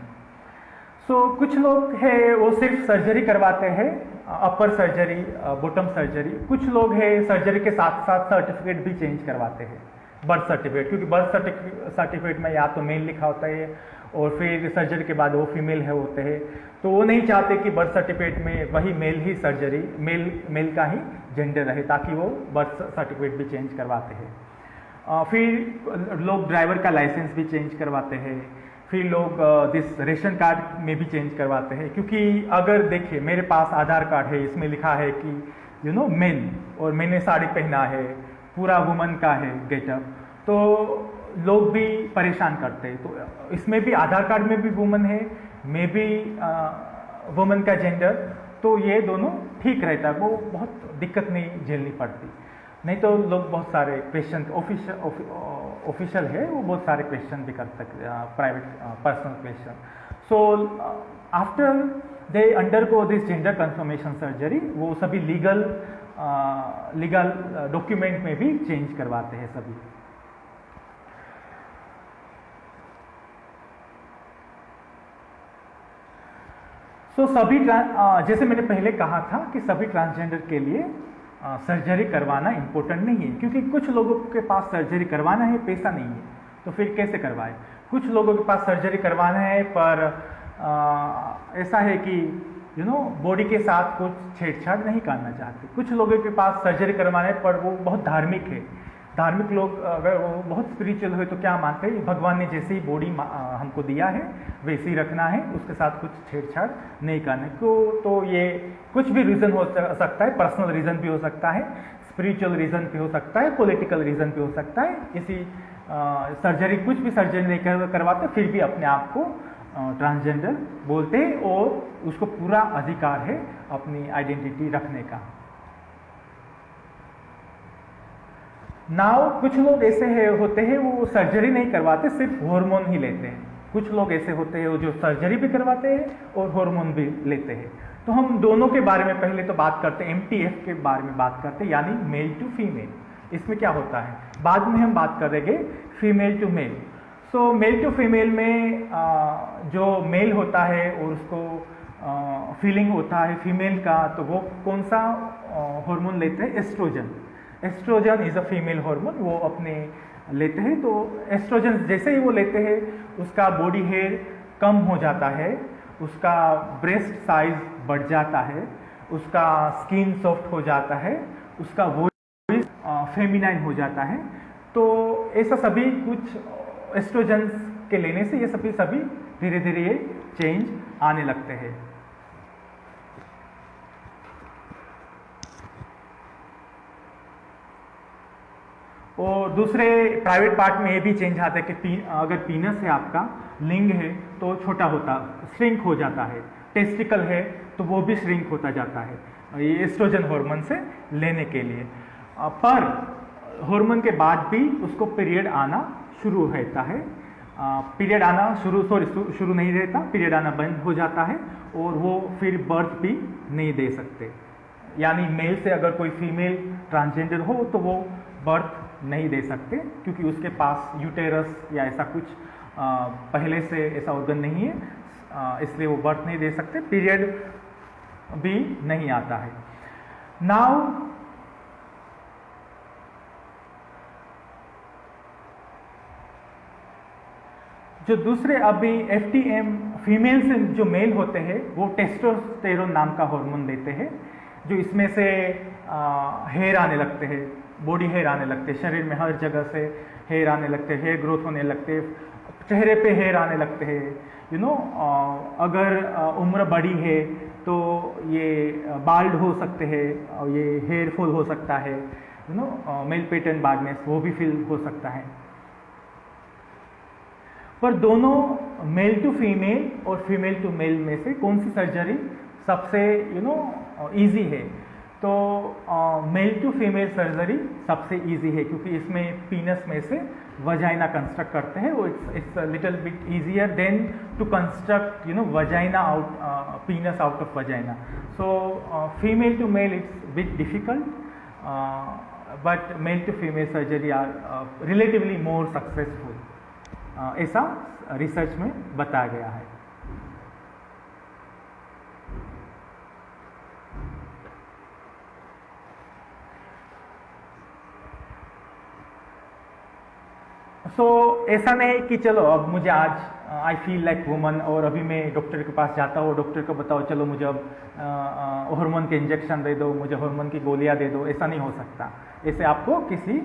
So कुछ लोग है वो सिर्फ सर्जरी करवाते हैं, अपर सर्जरी, बॉटम सर्जरी. कुछ लोग है सर्जरी के साथ साथ सर्टिफिकेट भी चेंज करवाते हैं, बर्थ सर्टिफिकेट, क्योंकि बर्थ सर्टिफिकेट में या तो मेल लिखा होता है और फिर सर्जरी के बाद वो फीमेल है होते हैं, तो वो नहीं चाहते कि बर्थ सर्टिफिकेट में वही मेल ही सर्जरी मेल का ही जेंडर रहे, ताकि वो बर्थ सर्टिफिकेट भी चेंज करवाते हैं. फिर लोग ड्राइवर का लाइसेंस भी चेंज करवाते हैं. फिर लोग दिस रेशन कार्ड में भी चेंज करवाते हैं, क्योंकि अगर देखिए मेरे पास आधार कार्ड है, इसमें लिखा है कि मेन, और मैंने साड़ी पहना है, पूरा वुमन का है गेटअप, तो लोग भी परेशान करते हैं. तो इसमें भी आधार कार्ड में भी वुमन है, में भी वुमन का जेंडर, तो ये दोनों ठीक रहता है, वो बहुत दिक्कत नहीं झेलनी पड़ती. नहीं तो लोग बहुत सारे क्वेश्चन, ऑफिशियल है वो बहुत सारे क्वेश्चन भी कर सकते, private personal question. So after they undergo this gender confirmation surgery, वो सभी लीगल डॉक्यूमेंट में भी चेंज करवाते हैं सभी. सो सभी जैसे मैंने पहले कहा था कि सभी ट्रांसजेंडर के लिए सर्जरी करवाना इम्पोर्टेंट नहीं है, क्योंकि कुछ लोगों के पास सर्जरी करवाना है, पैसा नहीं है, तो फिर कैसे करवाए. कुछ लोगों के पास सर्जरी करवाना है, पर ऐसा है कि बॉडी के साथ कुछ छेड़छाड़ नहीं करना चाहते। कुछ लोगों के पास सर्जरी करवाने पर वो बहुत धार्मिक है। धार्मिक लोग अगर वो बहुत स्पिरिचुअल है तो क्या मानते हैं, भगवान ने जैसे ही बॉडी हमको दिया है वैसे ही रखना है, उसके साथ कुछ छेड़छाड़ नहीं करना को। तो ये कुछ भी रीज़न हो सकता है, पर्सनल रीज़न भी हो सकता है, स्पिरिचुअल रीज़न भी हो सकता है, पॉलिटिकल रीज़न भी हो सकता है। इसी सर्जरी कुछ भी सर्जरी नहीं करवाते फिर भी अपने आप को ट्रांसजेंडर बोलते हैं और उसको पूरा अधिकार है अपनी आइडेंटिटी रखने का। नाउ कुछ लोग ऐसे होते हैं वो सर्जरी नहीं करवाते, सिर्फ हार्मोन ही लेते हैं। कुछ लोग ऐसे होते हैं जो सर्जरी भी करवाते हैं और हार्मोन भी लेते हैं। तो हम दोनों के बारे में पहले तो बात करते हैं, MTF के बारे में बात करते हैं, यानी मेल टू फीमेल। इसमें क्या होता है बाद में हम बात करेंगे female to male. So male to female में जो मेल होता है और उसको फीलिंग होता है फीमेल का, तो वो कौन सा हार्मोन लेते हैं, oestrogen. Oestrogen is a female hormone, वो अपने लेते हैं। तो एस्ट्रोजन जैसे ही वो लेते हैं उसका बॉडी हेयर कम हो जाता है, उसका ब्रेस्ट साइज बढ़ जाता है, उसका स्किन सॉफ्ट हो जाता है, उसका वॉइस फेमिनाइन हो जाता है। तो ऐसा सभी कुछ एस्ट्रोजन के लेने से ये सभी धीरे धीरे ये चेंज आने लगते हैं। और दूसरे प्राइवेट पार्ट में ये भी चेंज आता है कि अगर पीनस है आपका, लिंग है, तो छोटा होता श्रिंक हो जाता है। टेस्टिकल है तो वो भी श्रिंक होता जाता है ये एस्ट्रोजन हार्मोन से लेने के लिए। पर हार्मोन के बाद भी उसको पीरियड आना शुरू रहता है। पीरियड आना शुरू नहीं रहता, पीरियड आना बंद हो जाता है और वो फिर बर्थ भी नहीं दे सकते। यानी मेल से अगर कोई फीमेल ट्रांसजेंडर हो तो वो बर्थ नहीं दे सकते, क्योंकि उसके पास यूटेरस या ऐसा कुछ पहले से ऐसा ऑर्गन नहीं है, इसलिए वो बर्थ नहीं दे सकते, पीरियड भी नहीं आता है। नाउ जो दूसरे अभी FTM फीमेल से जो मेल होते हैं वो टेस्टोस्टेरोन नाम का हार्मोन देते हैं, जो इसमें से हेयर आने लगते हैं, बॉडी हेयर आने लगते हैं, शरीर में हर जगह से हेयर आने लगते हैं, हेयर ग्रोथ होने लगते हैं, चेहरे पे हेयर आने लगते हैं। अगर उम्र बड़ी है तो ये बाल्ड हो सकते हैं और ये हेयर फॉल हो सकता है, मेल पेटर्न बार्डनेस वो भी फील हो सकता है। पर दोनों मेल टू फीमेल और फीमेल टू मेल में से कौन सी सर्जरी सबसे इजी है? तो मेल टू फीमेल सर्जरी सबसे इजी है, क्योंकि इसमें पीनस में से वजाइना कंस्ट्रक्ट करते हैं। वो it's little bit easier than to construct vagina out, penis out of vagina. So female to male it's bit difficult, but male to female surgery are relatively more successful, ऐसा research में बताया गया है। ऐसा नहीं कि चलो अब मुझे आज आई फील लाइक वुमन और अभी मैं डॉक्टर के पास जाता हूँ, डॉक्टर को बताओ चलो मुझे अब हार्मोन के इंजेक्शन दे दो, मुझे हार्मोन की गोलियाँ दे दो, ऐसा नहीं हो सकता। ऐसे आपको किसी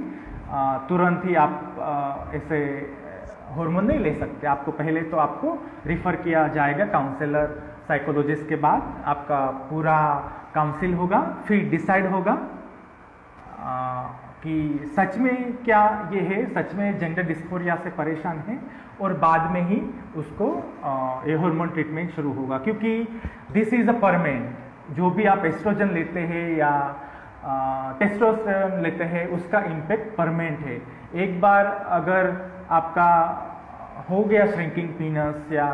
तुरंत ही आप ऐसे हार्मोन नहीं ले सकते। आपको पहले तो आपको रिफ़र किया जाएगा काउंसलर, साइकोलॉजिस्ट के बाद आपका पूरा काउंसिल होगा, फिर डिसाइड होगा कि सच में क्या ये है, सच में जेंडर डिस्फोरिया से परेशान है, और बाद में ही उसको ये हार्मोन ट्रीटमेंट शुरू होगा। क्योंकि दिस इज़ अ परमानेंट, जो भी आप एस्ट्रोजन लेते हैं या टेस्टोस्टेरोन लेते हैं उसका इम्पैक्ट परमानेंट है। एक बार अगर आपका हो गया श्रिंकिंग पीनस या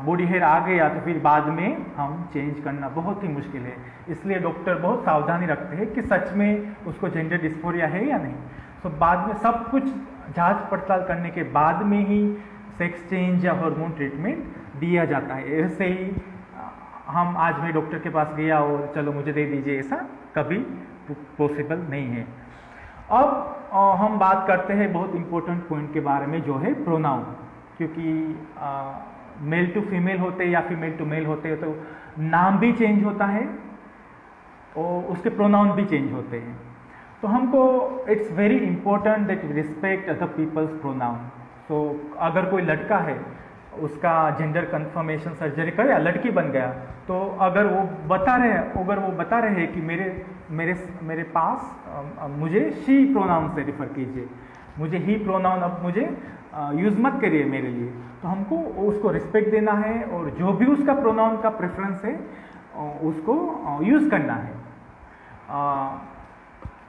बॉडी हेयर आ गया तो फिर बाद में हम चेंज करना बहुत ही मुश्किल है। इसलिए डॉक्टर बहुत सावधानी रखते हैं कि सच में उसको जेंडर डिस्फोरिया है या नहीं। तो बाद में सब कुछ जांच पड़ताल करने के बाद में ही सेक्स चेंज या हार्मोन ट्रीटमेंट दिया जाता है। ऐसे ही हम आज मैं डॉक्टर के पास गया और चलो मुझे दे दीजिए, ऐसा कभी पॉसिबल नहीं है। अब हम बात करते हैं बहुत इम्पोर्टेंट पॉइंट के बारे में, जो है प्रोनाउन। क्योंकि मेल टू फीमेल होते या फीमेल टू मेल होते तो नाम भी चेंज होता है और उसके प्रोनाउन भी चेंज होते हैं। तो हमको it's very important that we respect other people's pronoun. तो अगर कोई लड़का है, उसका जेंडर कंफर्मेशन सर्जरी कर या लड़की बन गया, तो अगर वो बता रहे कि मेरे पास मुझे शी प्रोनाउन से रिफ़र कीजिए, मुझे ही प्रोनाउन अब मुझे यूज़ मत करिए मेरे लिए, तो हमको उसको रिस्पेक्ट देना है और जो भी उसका प्रोनाउन का प्रेफरेंस है उसको यूज़ करना है।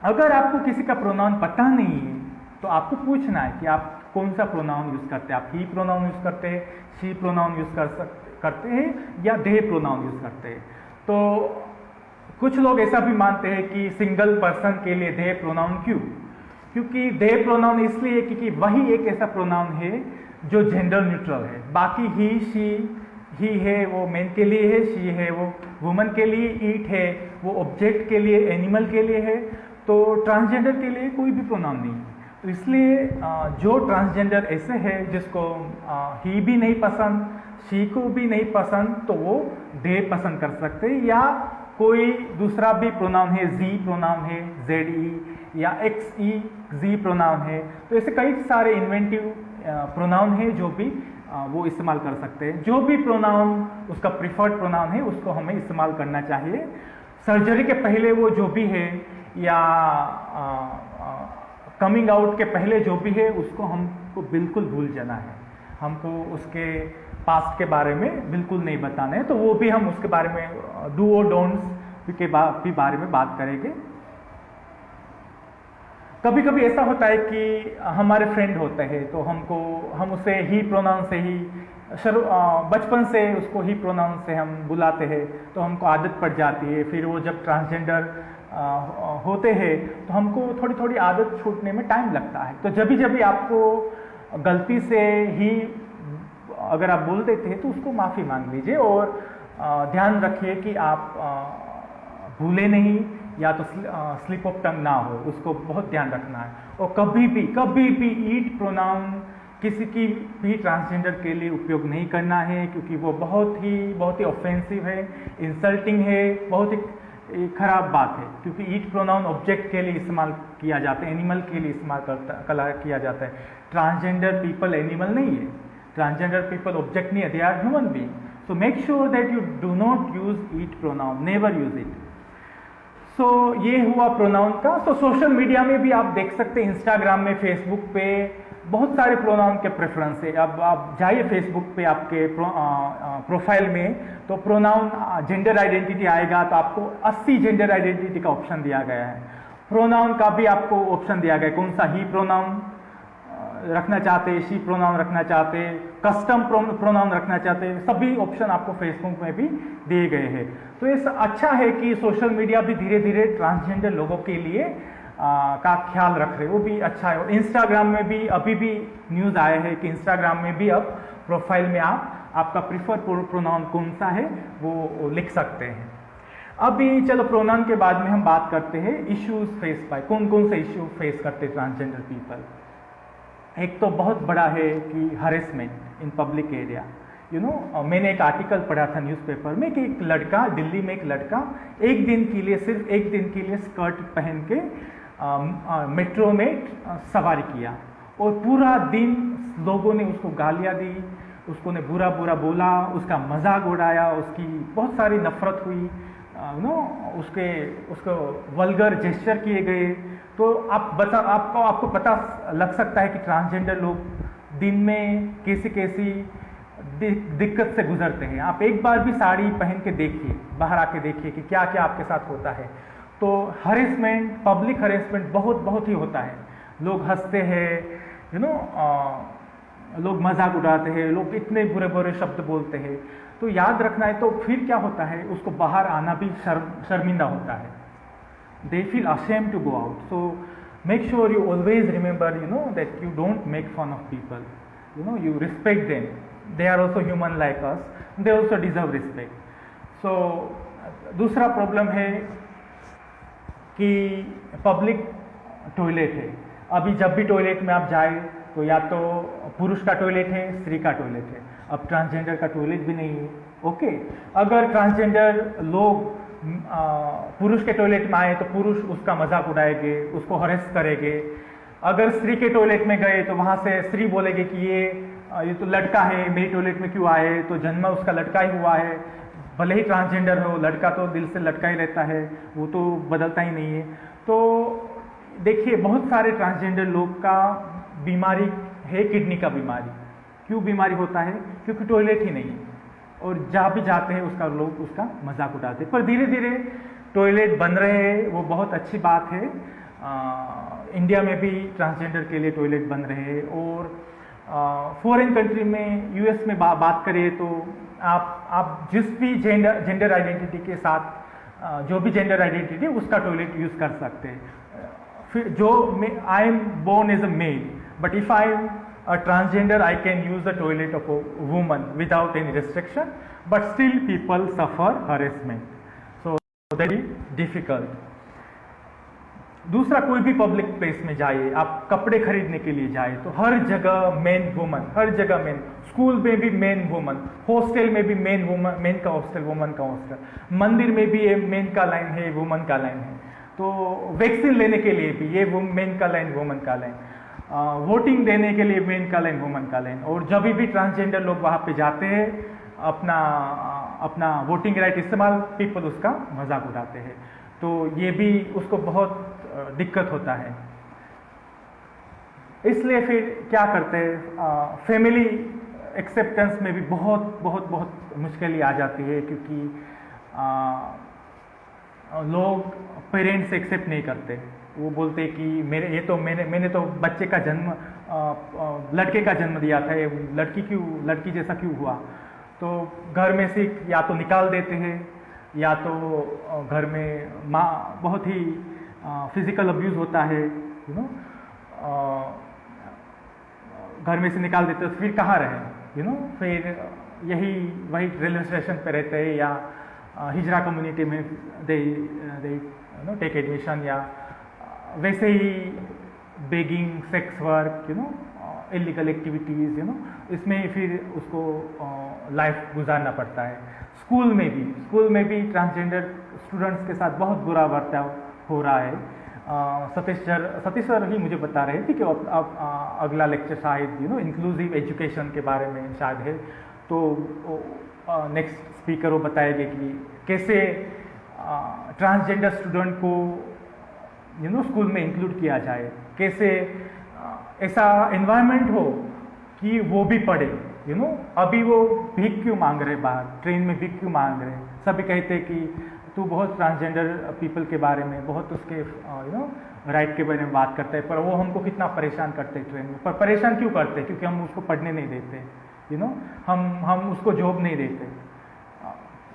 अगर आपको किसी का प्रोनाउन पता नहीं है तो आपको पूछना है कि आप कौन सा प्रोनाउन यूज़ करते हैं। आप ही प्रोनाउन यूज़ करते हैं, शी प्रोनाउन यूज़ करते हैं या दे प्रोनाउन यूज़ करते हैं। तो कुछ लोग ऐसा भी मानते हैं कि सिंगल पर्सन के लिए दे प्रोनाउन क्यों? क्योंकि दे प्रोनाउन इसलिए क्योंकि वही एक ऐसा प्रोनाउन है जो जेंडर न्यूट्रल है। बाकी ही, शी, ही है वो मेन के लिए है, शी है वो वुमन के लिए, ईट है वो ऑब्जेक्ट के लिए, एनिमल के लिए है। तो ट्रांसजेंडर के लिए कोई भी प्रोनाउन नहीं है। तो इसलिए जो ट्रांसजेंडर ऐसे है जिसको ही भी नहीं पसंद, शी को भी नहीं पसंद, तो वो दे पसंद कर सकते हैं, या कोई दूसरा भी प्रोनाउन है, जी प्रोनाउन है, जेड ई या एक्स ई जी प्रोनाउन है। तो ऐसे कई सारे इन्वेंटिव प्रोनाउन है जो भी वो इस्तेमाल कर सकते हैं। जो भी प्रोनाउन उसका प्रिफर्ड प्रोनाउन है उसको हमें इस्तेमाल करना चाहिए। सर्जरी के पहले वो जो भी है या कमिंग आउट के पहले जो भी है उसको हमको बिल्कुल भूल जाना है। हमको उसके पास्ट के बारे में बिल्कुल नहीं बताना है। तो वो भी हम उसके बारे में डू और डोंट्स के भी बारे में बात करेंगे। कभी कभी ऐसा होता है कि हमारे फ्रेंड होते हैं तो हम उसे ही प्रोनाउन से ही बचपन से उसको ही प्रोनाउन से हम बुलाते हैं, तो हमको आदत पड़ जाती है। फिर वो जब ट्रांसजेंडर होते हैं तो हमको थोड़ी थोड़ी आदत छूटने में टाइम लगता है। तो जब भी आपको गलती से ही अगर आप बोल देते हैं तो उसको माफ़ी मांग लीजिए और ध्यान रखिए कि आप भूले नहीं या तो स्लिप ऑफ टंग ना हो, उसको बहुत ध्यान रखना है। और कभी भी ईट प्रोनाउन किसी की भी ट्रांसजेंडर के लिए उपयोग नहीं करना है, क्योंकि वो बहुत ही ऑफेंसिव है, इंसल्टिंग है, बहुत ही खराब बात है। क्योंकि ईट प्रोनाउन ऑब्जेक्ट के लिए इस्तेमाल किया जाता है, एनिमल के लिए इस्तेमाल किया जाता है। ट्रांसजेंडर पीपल एनिमल नहीं है, ट्रांसजेंडर पीपल ऑब्जेक्ट नहीं है, they are human being. So make sure that you do not use it pronoun, never use it. So ये हुआ प्रोनाउन का। तो सोशल मीडिया में भी आप देख सकते हैं, इंस्टाग्राम में, फेसबुक पे बहुत सारे प्रोनाउन के प्रेफरेंस है। अब आप जाइए फेसबुक पे आपके प्रोफाइल में, तो प्रोनाउन जेंडर आइडेंटिटी आएगा, तो आपको 80 जेंडर आइडेंटिटी का ऑप्शन दिया गया है। प्रोनाउन का भी आपको ऑप्शन दिया गया है, कौन सा ही प्रोनाउन रखना चाहते हैं, शी प्रोनाउन रखना चाहते हैं, कस्टम प्रोनाउन रखना चाहते हैं, सभी ऑप्शन आपको फेसबुक में भी दिए गए हैं। तो ये अच्छा है कि सोशल मीडिया भी धीरे धीरे ट्रांसजेंडर लोगों के लिए का ख्याल रख रहे, वो भी अच्छा है। और इंस्टाग्राम में भी अभी भी न्यूज़ आया है कि इंस्टाग्राम में भी अब प्रोफाइल में आपका प्रीफर प्रोनाउन कौन सा है वो लिख सकते हैं। अभी चलो प्रोनाउन के बाद में हम बात करते हैं इश्यूज फेस बाय, कौन कौन से इश्यू फेस करते हैं ट्रांसजेंडर पीपल। एक तो बहुत बड़ा है कि हरेसमेंट इन पब्लिक एरिया। मैंने एक आर्टिकल पढ़ा था न्यूज़पेपर में कि एक लड़का, दिल्ली में एक लड़का सिर्फ एक दिन के लिए स्कर्ट पहन के मेट्रो में सवारी किया और पूरा दिन लोगों ने उसको गालियाँ दी, उसको ने बुरा बुरा बोला, उसका मजाक उड़ाया, उसकी बहुत सारी नफरत हुई, उसको वल्गर जेस्चर किए गए। तो आपको पता लग सकता है कि ट्रांसजेंडर लोग दिन में कैसी दिक्कत से गुजरते हैं। आप एक बार भी साड़ी पहन के देखिए, बाहर आके देखिए कि क्या क्या आपके साथ होता है। तो हरेसमेंट, पब्लिक हरेसमेंट बहुत ही होता है। लोग हंसते हैं, लोग मजाक उड़ाते हैं, लोग इतने बुरे बुरे शब्द बोलते हैं। तो याद रखना है, तो फिर क्या होता है, उसको बाहर आना भी शर्मिंदा होता है। They feel ashamed to go out. So make sure you always remember, that you don't make fun of people. You respect them. They are also human like us. They also deserve respect. So दूसरा problem है कि public toilet है। अभी जब भी toilet में आप जाए तो या तो पुरुष का टॉयलेट है, स्त्री का टॉयलेट है। अब ट्रांसजेंडर का टॉयलेट भी नहीं है। ओके, अगर ट्रांसजेंडर लोग पुरुष के टॉयलेट में आए तो पुरुष उसका मजाक उड़ाएंगे, उसको हरेस करेंगे। अगर स्त्री के टॉयलेट में गए तो वहाँ से स्त्री बोलेगी कि ये तो लड़का है, मेरे टॉयलेट में क्यों आए, तो जन्म उसका लड़का ही हुआ है। भले ही ट्रांसजेंडर हो, लड़का तो दिल से लड़का ही रहता है, वो तो बदलता ही नहीं है। तो देखिए, बहुत सारे ट्रांसजेंडर लोग का बीमारी है किडनी का बीमारी। क्यों बीमारी होता है? क्योंकि टॉयलेट ही नहीं है, और जहाँ भी जाते हैं उसका लोग उसका मजाक उड़ाते हैं। पर धीरे धीरे टॉयलेट बन रहे हैं, वो बहुत अच्छी बात है। इंडिया में भी ट्रांसजेंडर के लिए टॉयलेट बन रहे हैं। और फॉरेन कंट्री में, यूएस में बात करें तो आप जिस भी जेंडर आइडेंटिटी के साथ जो भी जेंडर आइडेंटिटी उसका टॉयलेट यूज़ कर सकते हैं। फिर जो I am born as a male, but if I am a transgender, I can use the toilet of a woman without any restriction, but still people suffer harassment, so very difficult. दूसरा, कोई भी public place में जाइए, आप कपड़े खरीदने के लिए जाए तो हर जगह मेन वुमन, हर जगह मेन। स्कूल में भी मेन वुमन, हॉस्टल में भी मेन वुमन, मेन का हॉस्टल, वुमन का हॉस्टल, मंदिर में भी ये मेन का लाइन है, वुमन का लाइन है। तो वैक्सीन लेने के लिए भी ये मेन का लाइन, वुमन का लाइन, वोटिंग देने के लिए मेन का लाइन, वुमन का लाइन। और जब भी ट्रांसजेंडर लोग वहाँ पे जाते हैं, अपना वोटिंग राइट इस्तेमाल, पीपल उसका मजाक उड़ाते हैं। तो ये भी उसको बहुत दिक्कत होता है। इसलिए फिर क्या करते हैं, फैमिली एक्सेप्टेंस में भी बहुत बहुत बहुत मुश्किल आ जाती है, क्योंकि लोग पेरेंट्स एक्सेप्ट नहीं करते। वो बोलते कि मैंने तो बच्चे का जन्म, लड़के का जन्म दिया था, ये लड़की जैसा क्यों हुआ। तो घर में से या तो निकाल देते हैं, या तो घर में बहुत ही फिजिकल अब्यूज़ होता है, घर में से निकाल देते हैं। फिर कहाँ रहे, फिर वही रेलवे स्टेशन पे रहते हैं, या हिजरा कम्युनिटी में दे टेक एडमिशन, या वैसे ही begging, sex work, illegal activities, इसमें ही फिर उसको लाइफ गुजारना पड़ता है। स्कूल में भी ट्रांसजेंडर स्टूडेंट्स के साथ बहुत बुरा बर्ताव हो रहा है। सतीश सर ही मुझे बता रहे थे कि अब अगला लेक्चर शायद इंक्लूसिव एजुकेशन के बारे में शायद है, तो नेक्स्ट स्पीकर वो बताएंगे कि कैसे ट्रांसजेंडर स्टूडेंट को स्कूल में इंक्लूड किया जाए, कैसे ऐसा एनवायरनमेंट हो कि वो भी पढ़े। अभी वो भीख क्यों मांग रहे, बाहर ट्रेन में भीख क्यों मांग रहे। सभी कहते हैं कि तू बहुत ट्रांसजेंडर पीपल के बारे में, बहुत उसके राइट के बारे में बात करता है, पर वो हमको कितना परेशान करते हैं ट्रेन में। पर परेशान क्यों करते हैं? क्योंकि हम उसको पढ़ने नहीं देते, हम उसको जॉब नहीं देते।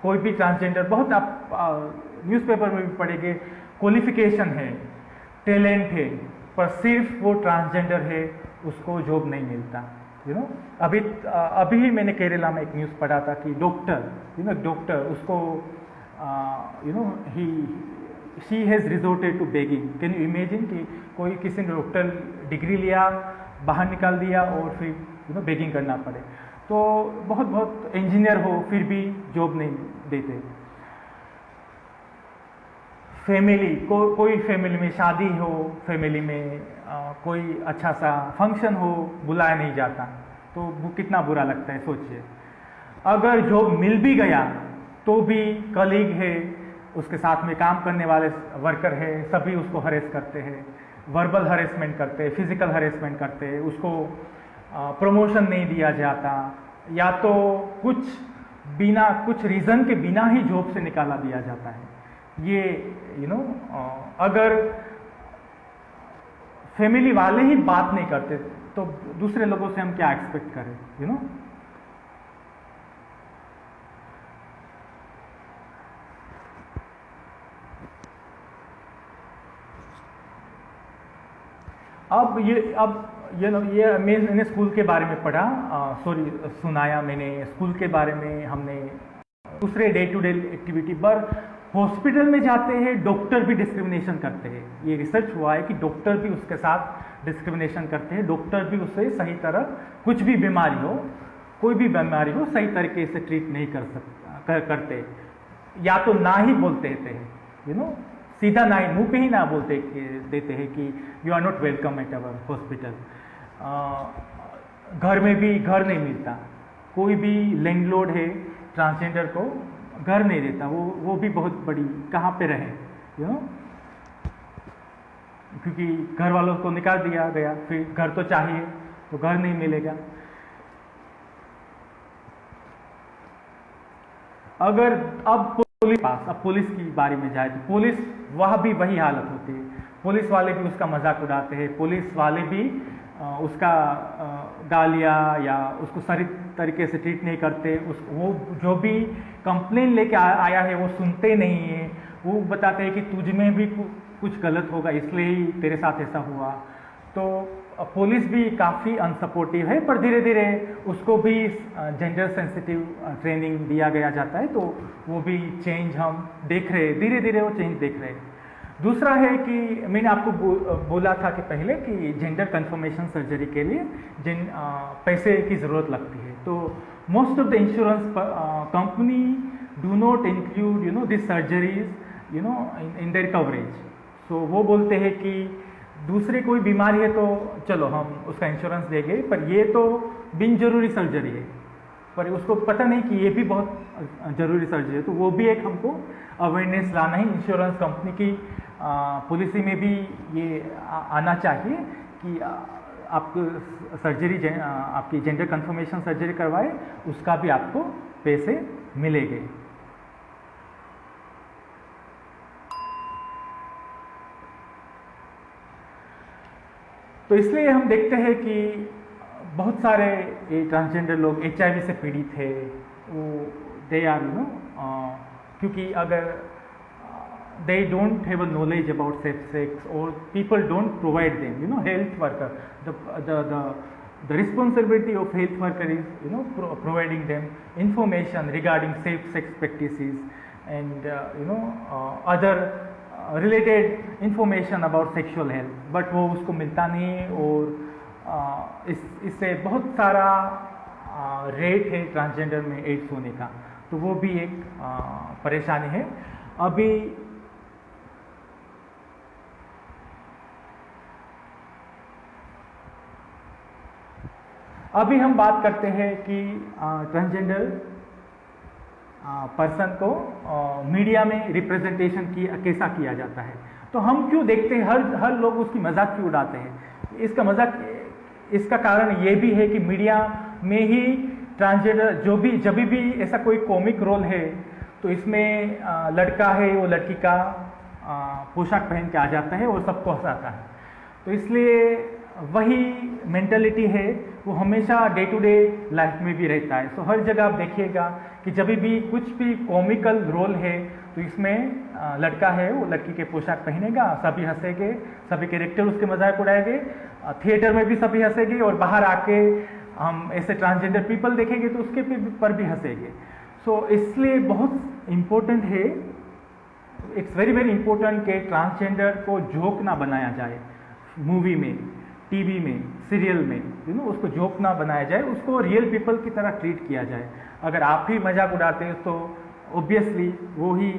कोई भी ट्रांसजेंडर, बहुत आप न्यूज़पेपर में भी पढ़ेंगे, क्वालिफिकेशन है, टैलेंट है, पर सिर्फ वो ट्रांसजेंडर है, उसको जॉब नहीं मिलता। अभी ही मैंने केरला में एक न्यूज़ पढ़ा था कि डॉक्टर उसको she has resorted to begging. Can you imagine कि किसी ने डॉक्टर डिग्री लिया, बाहर निकाल दिया, और फिर बेगिंग करना पड़े। तो बहुत इंजीनियर हो फिर भी जॉब नहीं देते। फैमिली कोई फैमिली में शादी हो, फैमिली में कोई अच्छा सा फंक्शन हो, बुलाया नहीं जाता, तो वो कितना बुरा लगता है, सोचिए। अगर जॉब मिल भी गया तो भी कलीग है, उसके साथ में काम करने वाले वर्कर है, सभी उसको हरेस करते हैं, वर्बल हरेसमेंट करते हैं, फिजिकल हरेसमेंट करते हैं, उसको प्रमोशन नहीं दिया जाता, या तो कुछ रीज़न के बिना ही जॉब से निकाला दिया जाता है। ये अगर फैमिली वाले ही बात नहीं करते तो दूसरे लोगों से हम क्या एक्सपेक्ट करें। अब मैंने स्कूल के बारे में पढ़ा, सुनाया मैंने स्कूल के बारे में। हमने दूसरे डे टू डे एक्टिविटी पर हॉस्पिटल में जाते हैं, डॉक्टर भी डिस्क्रिमिनेशन करते हैं। ये रिसर्च हुआ है कि डॉक्टर भी उसके साथ डिस्क्रिमिनेशन करते हैं। डॉक्टर भी उसे सही तरह, कुछ भी बीमारी हो, कोई भी बीमारी हो, सही तरीके से ट्रीट नहीं करते, या तो ना ही बोलते थे, सीधा ना ही, मुंह पे ही ना बोलते देते हैं कि you are not welcome at our hospital. घर में भी घर नहीं मिलता, कोई भी लैंडलॉर्ड है ट्रांसजेंडर को घर नहीं देता, वो भी बहुत बड़ी, कहाँ पे रहे, क्योंकि घर वालों को निकाल दिया गया, फिर घर तो चाहिए तो घर नहीं मिलेगा। अगर अब पुलिस की बारे में जाए तो पुलिस, वह भी वही हालत होती है, पुलिस वाले भी उसका मजाक उड़ाते हैं, पुलिस वाले भी उसका गालियाँ या उसको सही तरीके से ट्रीट नहीं करते। वो जो भी कंप्लेन लेके आया है वो सुनते नहीं है, वो बताते हैं कि तुझ में भी कुछ गलत होगा इसलिए ही तेरे साथ ऐसा हुआ। तो पुलिस भी काफ़ी अनसपोर्टिव है, पर धीरे धीरे उसको भी जेंडर सेंसिटिव ट्रेनिंग दिया गया जाता है, तो वो भी चेंज हम देख रहे हैं, धीरे धीरे वो चेंज देख रहे हैं। दूसरा है कि मैंने आपको बोला था कि पहले कि जेंडर कन्फर्मेशन सर्जरी के लिए पैसे की ज़रूरत लगती है, तो most of the insurance company do not include this surgeries in their coverage. So वो बोलते हैं कि दूसरी कोई बीमारी है तो चलो हम उसका इंश्योरेंस देंगे, पर ये तो बिन जरूरी सर्जरी है, पर उसको पता नहीं कि ये भी बहुत ज़रूरी सर्जरी है, तो वो भी एक हमको अवेयरनेस लाना है। इंश्योरेंस कंपनी की पॉलिसी में भी ये आना चाहिए कि आप सर्जरी, आपकी जेंडर कन्फर्मेशन सर्जरी करवाए, उसका भी आपको पैसे मिलेंगे। तो इसलिए हम देखते हैं कि बहुत सारे ट्रांसजेंडर लोग HIV से पीड़ित है, वो दे आर क्योंकि अगर they don't have a knowledge about safe sex or people don't provide them, health worker, the responsibility of health worker is providing them information regarding safe sex practices and other related information about sexual health, but वो उसको मिलता नहीं, और इससे बहुत सारा rate है transgender में एड्स होने का, तो वो भी एक परेशानी है। अभी हम बात करते हैं कि ट्रांसजेंडर पर्सन को मीडिया में रिप्रेजेंटेशन कैसा किया जाता है। तो हम क्यों देखते हैं, हर लोग उसकी मजाक क्यों उड़ाते हैं? इसका कारण ये भी है कि मीडिया में ही ट्रांसजेंडर जब भी ऐसा कोई कॉमिक रोल है तो इसमें लड़का है वो लड़की का पोशाक पहन के आ जाता है और सबको हंसाता है। तो इसलिए वही मेंटालिटी है वो हमेशा डे टू डे लाइफ में भी रहता है। सो हर जगह आप देखिएगा कि जब भी कुछ भी कॉमिकल रोल है तो इसमें लड़का है वो लड़की के पोशाक पहनेगा, सभी हंसेंगे, सभी कैरेक्टर उसके मजाक उड़ाएंगे, थिएटर में भी सभी हंसेंगे, और बाहर आके हम ऐसे ट्रांसजेंडर पीपल देखेंगे तो उसके पर भी हंसेंगे। सो इसलिए बहुत इम्पोर्टेंट है, इट्स वेरी वेरी इम्पोर्टेंट कि ट्रांसजेंडर को जोक ना बनाया जाए, मूवी में, टीवी में, सीरियल में, उसको जोक ना बनाया जाए, उसको रियल पीपल की तरह ट्रीट किया जाए। अगर आप ही मजाक उड़ाते हैं तो ऑब्वियसली वो ही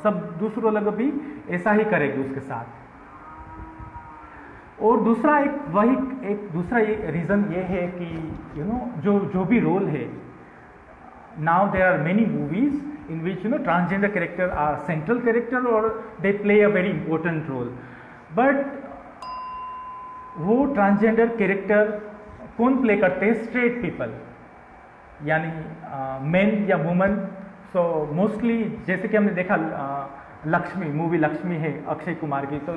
सब दूसरों लोग भी ऐसा ही करेंगे उसके साथ। और दूसरा एक दूसरा रीज़न ये है कि जो भी रोल है, now there are many movies in which transgender character are central character और they play a very important role, but वो ट्रांसजेंडर कैरेक्टर कौन प्ले करते हैं? स्ट्रेट पीपल, यानी मेन या वुमन। सो मोस्टली जैसे कि हमने देखा मूवी लक्ष्मी है अक्षय कुमार की, तो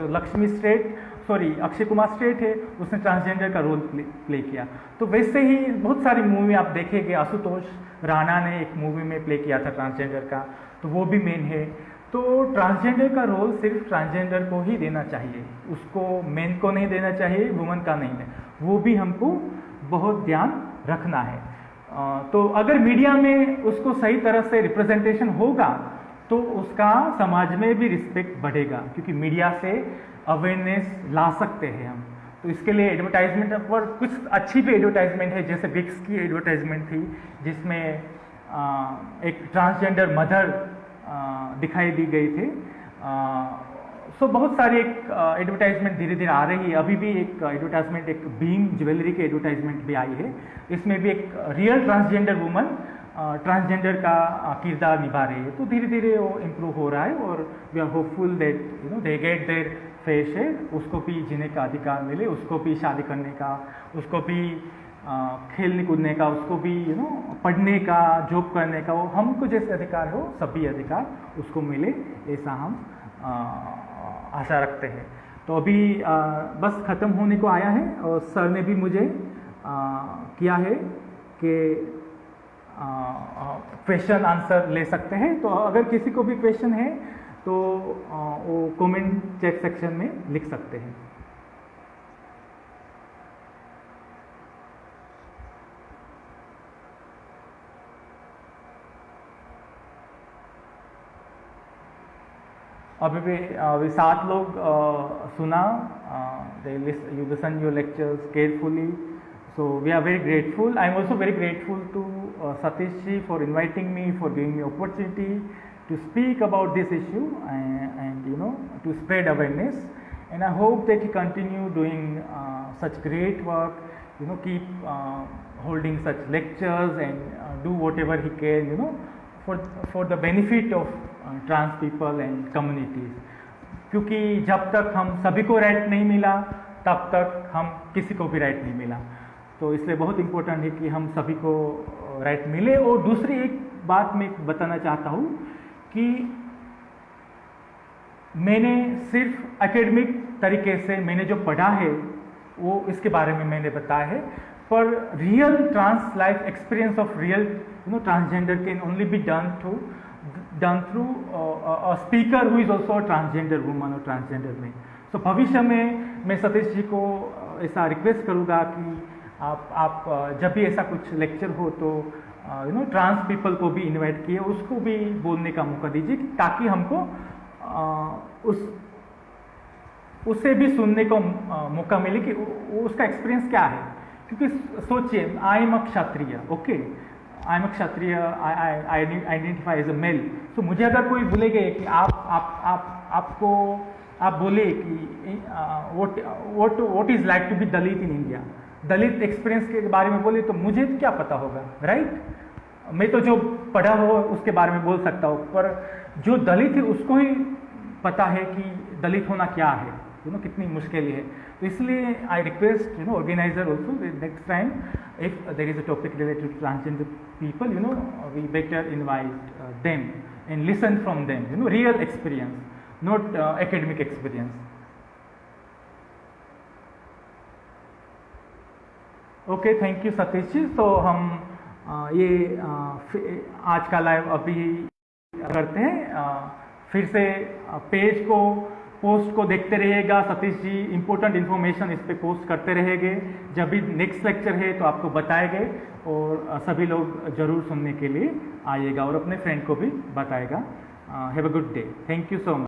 अक्षय कुमार स्ट्रेट है, उसने ट्रांसजेंडर का रोल प्ले किया। तो वैसे ही बहुत सारी मूवी आप देखेंगे, आशुतोष राणा ने एक मूवी में प्ले किया था ट्रांसजेंडर का, तो वो भी मेन है। तो ट्रांसजेंडर का रोल सिर्फ ट्रांसजेंडर को ही देना चाहिए, उसको मेन को नहीं देना चाहिए, वुमन का नहीं है, वो भी हमको बहुत ध्यान रखना है। तो अगर मीडिया में उसको सही तरह से रिप्रेजेंटेशन होगा तो उसका समाज में भी रिस्पेक्ट बढ़ेगा, क्योंकि मीडिया से अवेयरनेस ला सकते हैं हम। तो इसके लिए एडवर्टाइजमेंट पर कुछ अच्छी भी एडवर्टाइजमेंट है, जैसे विक्स की एडवर्टाइजमेंट थी जिसमें एक ट्रांसजेंडर मदर दिखाई दी गई थी। सो बहुत सारी एक एडवर्टाइजमेंट धीरे धीरे आ रही है। अभी भी एक एडवर्टाइजमेंट, एक बीइंग ज्वेलरी की एडवर्टाइजमेंट भी आई है। इसमें भी एक रियल ट्रांसजेंडर वुमन ट्रांसजेंडर का किरदार निभा रही है। तो धीरे धीरे वो इम्प्रूव हो रहा है और we are hopeful that they get their fair share, उसको भी जीने का अधिकार मिले, उसको भी शादी करने का, उसको भी खेलने कूदने का, उसको भी पढ़ने का, जॉब करने का, वो हमको जैसे अधिकार हो सभी अधिकार उसको मिले, ऐसा हम आशा रखते हैं। तो अभी बस ख़त्म होने को आया है और सर ने भी मुझे किया है कि क्वेश्चन आंसर ले सकते हैं। तो अगर किसी को भी क्वेश्चन है तो वो कमेंट चेक सेक्शन में लिख सकते हैं। अभी 7 लोग सुना, you listen your lectures carefully, so we are very grateful. I am also very grateful to Satish ji for inviting me, for giving me opportunity to speak about this issue and to spread awareness. And I hope that he continue doing such great work, keep holding such lectures and do whatever he can, for the benefit of trans people and communities. क्योंकि जब तक हम सभी को right नहीं मिला तब तक हम किसी को भी राइट नहीं मिला। तो इसलिए बहुत इम्पोर्टेंट है कि हम सभी को राइट मिले। और दूसरी एक बात मैं बताना चाहता हूँ कि मैंने सिर्फ एकेडमिक तरीके से मैंने जो पढ़ा है वो इसके बारे में मैंने बताया है, पर real trans life experience of real transgender can only be done through a speaker who is also a transgender woman or transgender man. So भविष्य में मैं सतीश जी को ऐसा रिक्वेस्ट करूँगा कि आप जब भी ऐसा कुछ लेक्चर हो तो ट्रांस पीपल को भी इनवाइट किए, उसको भी बोलने का मौका दीजिए, ताकि हमको उससे भी सुनने को मौका मिले कि उसका एक्सपीरियंस क्या है। क्योंकि सोचिए, I am a Kshatriya, okay, I am a Kshatriya, I identify as a male. तो मुझे अगर कोई बोलेगे कि आप बोले कि what is like to be Dalit in India, Dalit experience के बारे में बोले, तो मुझे क्या पता होगा, राइट? मैं तो जो पढ़ा हो उसके बारे में बोल सकता हूँ, पर जो दलित है उसको ही पता है कि दलित होना क्या है, कितनी मुश्किल है। तो इसलिए I request organiser also next time if there is a topic related to transgender people, we better invite them and listen from them, real experience, not academic experience. Okay, thank you Satish ji. तो हम ये आज का live अभी करते हैं। फिर से पेज को, पोस्ट को देखते रहिएगा। सतीश जी इम्पोर्टेंट इन्फॉर्मेशन इस पे पोस्ट करते रहेंगे। जब भी नेक्स्ट लेक्चर है तो आपको बताएंगे और सभी लोग जरूर सुनने के लिए आइएगा और अपने फ्रेंड को भी बताएगा। Have a good day. Thank you so much.